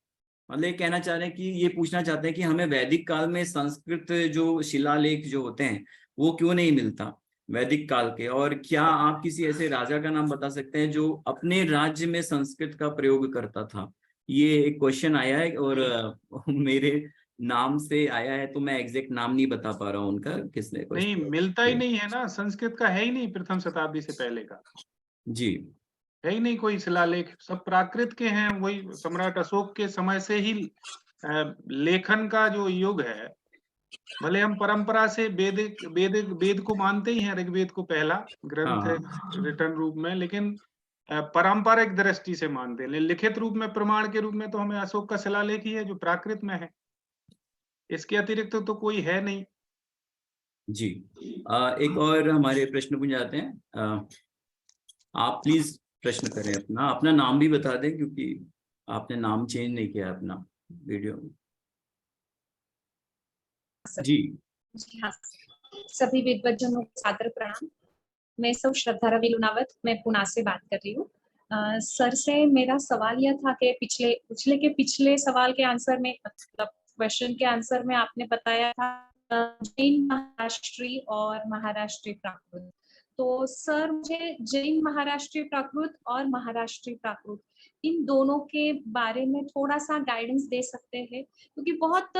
मतलब ये कहना चाह रहे हैं कि ये पूछना चाहते हैं कि हमें वैदिक काल में संस्कृत जो शिलालेख जो होते हैं वो क्यों नहीं मिलता वैदिक काल के, और क्या आप किसी ऐसे राजा का नाम बता सकते हैं जो अपने राज्य में संस्कृत का प्रयोग करता था। ये एक क्वेश्चन आया है और मेरे नाम से आया है, तो मैं एग्जैक्ट नाम नहीं बता पा रहा हूँ उनका, किसने नहीं, क्वेश्चन। मिलता ही नहीं है ना, संस्कृत का है ही नहीं प्रथम शताब्दी से पहले का, जी है ही नहीं कोई शिलालेख, सब प्राकृत के हैं। वही सम्राट अशोक के समय से ही लेखन का जो युग है, भले हम परंपरा से वेद को मानते ही हैं, ऋग्वेद को पहला ग्रंथ है रिटर्न रूप में, लेकिन पारंपरिक दृष्टि से मानते हैं। लिखित रूप में प्रमाण के रूप में तो हमें अशोक का शिलालेख ही है जो प्राकृत में है, इसके अतिरिक्त तो कोई है नहीं। जी एक और हमारे प्रश्न पूछ जाते हैं। आप प्लीज प्रश्न करें, अपना अपना नाम भी बता दें क्योंकि आपने नाम चेंज नहीं किया अपना वीडियो में। जी जी हाँ, सभी विद्वज्जनों को सादर प्रणाम। मैं सब श्रद्धा रवि लुनावत, मैं पुणे से बात कर रही हूँ। सर से मेरा सवाल यह था कि पिछले सवाल के आंसर में, मतलब क्वेश्चन के आंसर में आपने बताया था जैन महाराष्ट्री और महाराष्ट्रीय प्राकृत। तो सर मुझे जैन महाराष्ट्रीय प्राकृत और महाराष्ट्रीय प्राकृत इन दोनों के बारे में थोड़ा सा गाइडेंस दे सकते हैं, क्योंकि बहुत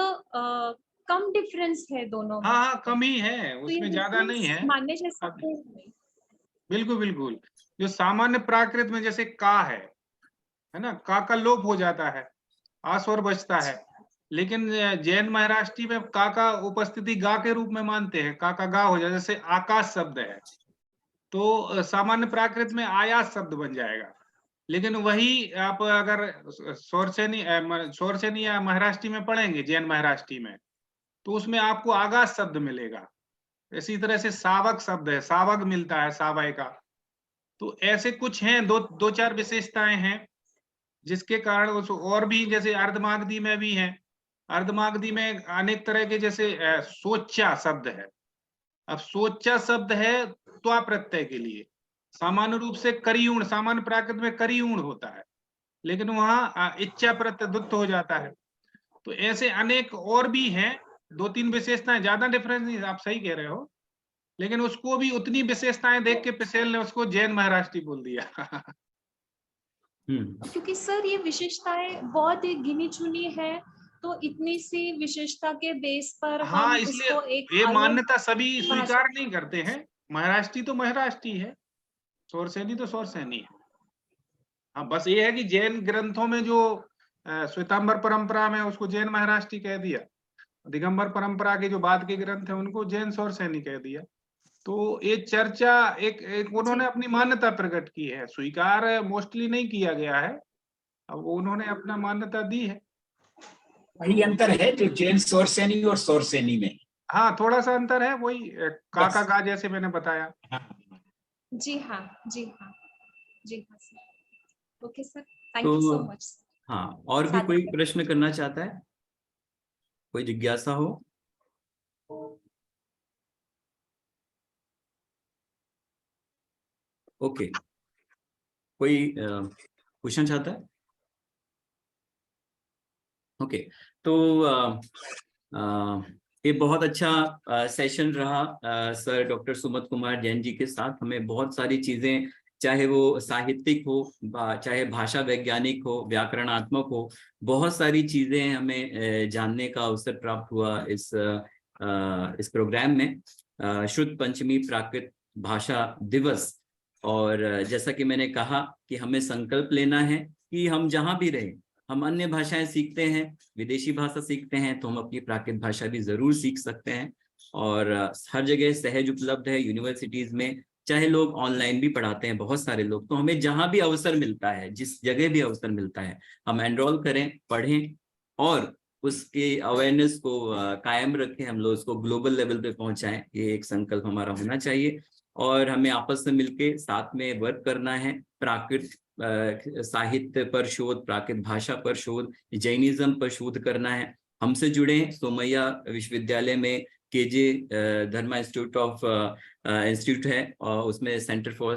कम डिफरेंस है दोनों में। हाँ कम ही है, तो उसमें ये ज्यादा नहीं है। मानने जैसा है। बिल्कुल बिल्कुल, जो सामान्य प्राकृत में जैसे का है ना, का लोप हो जाता है, आ स्वर बचता है, लेकिन जैन महाराष्ट्री में का उपस्थिति गा के रूप में मानते हैं, का गा हो जाए। जैसे आकाश शब्द है तो सामान्य प्राकृत में आयास शब्द बन जाएगा, लेकिन वही आप अगर सोरसेनी या महाराष्ट्री में पढ़ेंगे, जैन महाराष्ट्री में, तो उसमें आपको आगास शब्द मिलेगा। इसी तरह से सावक शब्द है, सावक मिलता है, सावय का। तो ऐसे कुछ हैं, दो चार विशेषताएं हैं जिसके कारण उस, और भी जैसे अर्धमागधी में भी है। अर्धमागधी में अनेक तरह के, जैसे सोचा शब्द है। अब सोचा शब्द है त्वा प्रत्यय के लिए, सामान्य रूप से करियूण, सामान्य प्राकृत में करियूण होता है, लेकिन वहां इच्छा प्रत्यय दुत्त हो जाता है। तो ऐसे अनेक और भी हैं, दो तीन विशेषताएं, ज्यादा डिफरेंस नहीं, आप सही कह रहे हो, लेकिन उसको भी उतनी विशेषताएं देख के पिसेल ने उसको जैन महाराष्ट्री बोल दिया। क्योंकि सर ये विशेषताएं बहुत ही गिनी चुनी है, तो इतनी सी विशेषता के बेस पर हाँ, हम इसलिए उसको एक ये अलग मान्यता सभी स्वीकार भाषा- नहीं करते हैं। महाराष्ट्री तो महाराष्ट्री है, सोरसेनी तो सोरसेनी है। हाँ, बस ये है कि जैन ग्रंथों में जो श्वेतांबर परंपरा में उसको जैन महाराष्ट्री कह दिया, दिगंबर परंपरा के जो बाद के ग्रंथ है उनको जैन सोरसेनी कह दिया। तो ये चर्चा एक उन्होंने अपनी मान्यता प्रकट की है, स्वीकार मोस्टली नहीं किया गया है, अब उन्होंने अपना मान्यता दी है। वही अंतर है जो जैन सोरसेनी और सोरसेनी में। हाँ, थोड़ा सा अंतर है, वही काका गा जैसे मैंने बताया। जी हाँ जी हाँ जी हाँ sir. Okay sir, thank you so much. हाँ, और भी कोई प्रश्न करना चाहता है, कोई जिज्ञासा हो? ओके, कोई पूछना चाहता है? ओके, तो ये बहुत अच्छा सेशन रहा सर डॉक्टर सुमत कुमार जैन जी के साथ। हमें बहुत सारी चीजें, चाहे वो साहित्यिक हो, चाहे भाषा वैज्ञानिक हो, व्याकरणात्मक हो, बहुत सारी चीजें हमें जानने का अवसर प्राप्त हुआ इस प्रोग्राम में। शुद्ध पंचमी प्राकृत भाषा दिवस, और जैसा कि मैंने कहा कि हमें संकल्प लेना है कि हम जहाँ भी रहें हम अन्य भाषाएं सीखते हैं, विदेशी भाषा सीखते हैं, तो हम अपनी प्राकृत भाषा भी जरूर सीख सकते हैं। और हर जगह सहज उपलब्ध है यूनिवर्सिटीज में, चाहे लोग ऑनलाइन भी पढ़ाते हैं बहुत सारे लोग। तो हमें जहां भी अवसर मिलता है, जिस जगह भी अवसर मिलता है, हम एनरोल करें, पढ़ें और उसके अवेयरनेस को कायम रखें, हम लोग उसको ग्लोबल लेवल पे पहुंचाएं। ये एक संकल्प हमारा होना चाहिए। और हमें आपस में मिलके साथ में वर्क करना है। प्राकृत साहित्य पर शोध, प्राकृत भाषा पर शोध, जैनिज्म पर शोध करना है। हमसे जुड़े। सोमैया विश्वविद्यालय में KJ Dharma institute of institute है, और उसमें centre for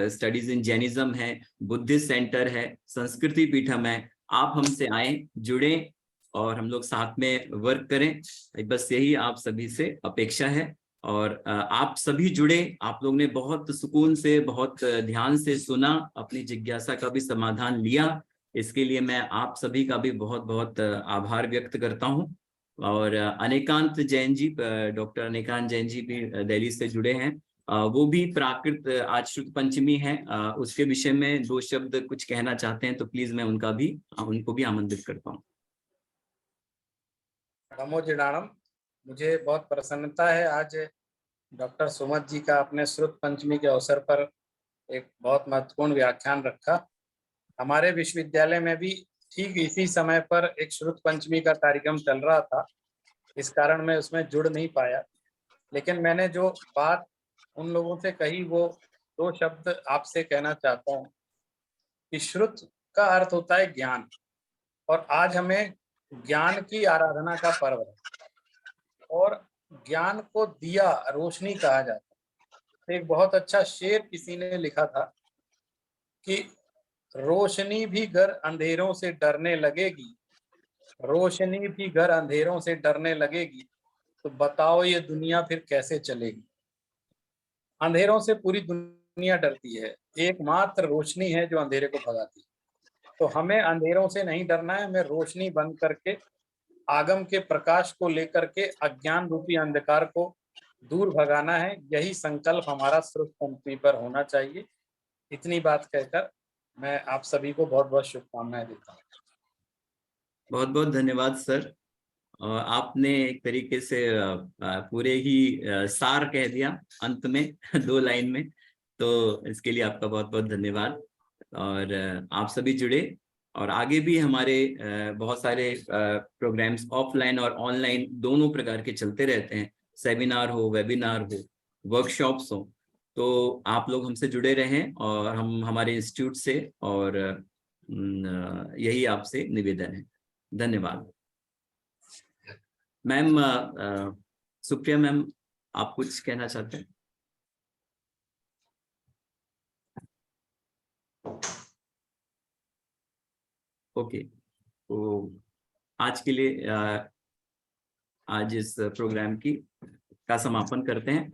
studies in Jainism है, बुद्धिस्ट सेंटर है, संस्कृति पीठम है। आप हमसे आए, जुड़े और हम लोग साथ में वर्क करें। बस यही आप सभी से अपेक्षा है। और आप सभी जुड़े, आप लोग ने बहुत सुकून से, बहुत ध्यान से सुना, अपनी जिज्ञासा का भी समाधान लिया। इसके लिए मैं आप सभी का भी बहुत बहुत आभार व्यक्त करता हूँ। और अनेकांत जैन जी, डॉक्टर अनेकांत जैन जी भी दिल्ली से जुड़े हैं। वो भी प्राकृत, आज श्रुत पंचमी है, उसके विषय में 2 शब्द कुछ कहना चाहते हैं, तो प्लीज मैं उनको भी आमंत्रित करता हूँ। नमो जिणाणम। मुझे बहुत प्रसन्नता है आज डॉक्टर सुमत जी का अपने श्रुत पंचमी के अवसर पर एक बहुत महत्वपूर्ण व्याख्यान रखा। हमारे विश्वविद्यालय में भी ठीक इसी समय पर एक श्रुत पंचमी का कार्यक्रम चल रहा था, इस कारण मैं उसमें जुड़ नहीं पाया। लेकिन मैंने जो बात उन लोगों से कही, वो 2 शब्द आपसे कहना चाहता हूँ कि श्रुत का अर्थ होता है ज्ञान, और आज हमें ज्ञान की आराधना का पर्व है। और ज्ञान को दिया, रोशनी कहा जाता है। एक बहुत अच्छा शेर किसी ने लिखा था कि रोशनी भी घर अंधेरों से डरने लगेगी, रोशनी भी घर अंधेरों से डरने लगेगी, तो बताओ ये दुनिया फिर कैसे चलेगी। अंधेरों से पूरी दुनिया डरती है, एकमात्र रोशनी है जो अंधेरे को भगाती है। तो हमें अंधेरों से नहीं डरना है, हमें रोशनी बंद करके आगम के प्रकाश को लेकर के अज्ञान रूपी अंधकार को दूर भगाना है। यही संकल्प हमारा श्रुत पंचमी पर होना चाहिए। इतनी बात कहकर मैं आप सभी को बहुत बहुत शुभकामनाएं देता हूँ। बहुत बहुत धन्यवाद सर। आपने एक तरीके से पूरे ही सार कह दिया अंत में 2 लाइन में, तो इसके लिए आपका बहुत बहुत धन्यवाद। और आप सभी जुड़े, और आगे भी हमारे बहुत सारे प्रोग्राम्स ऑफलाइन और ऑनलाइन दोनों प्रकार के चलते रहते हैं। सेमिनार हो, वेबिनार हो, वर्कशॉप्स हो, तो आप लोग हमसे जुड़े रहें और हम हमारे इंस्टीट्यूट से, और यही आपसे निवेदन है। धन्यवाद। मैम, सुप्रिया मैम, आप कुछ कहना चाहते हैं? ओके, तो आज के लिए आज इस प्रोग्राम का समापन करते हैं।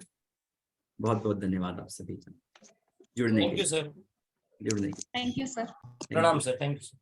बहुत बहुत धन्यवाद आप सभी का जुड़ने के लिए। Thank you sir. जुड़ने के लिए। Thank you sir. प्रणाम सर। Thank you.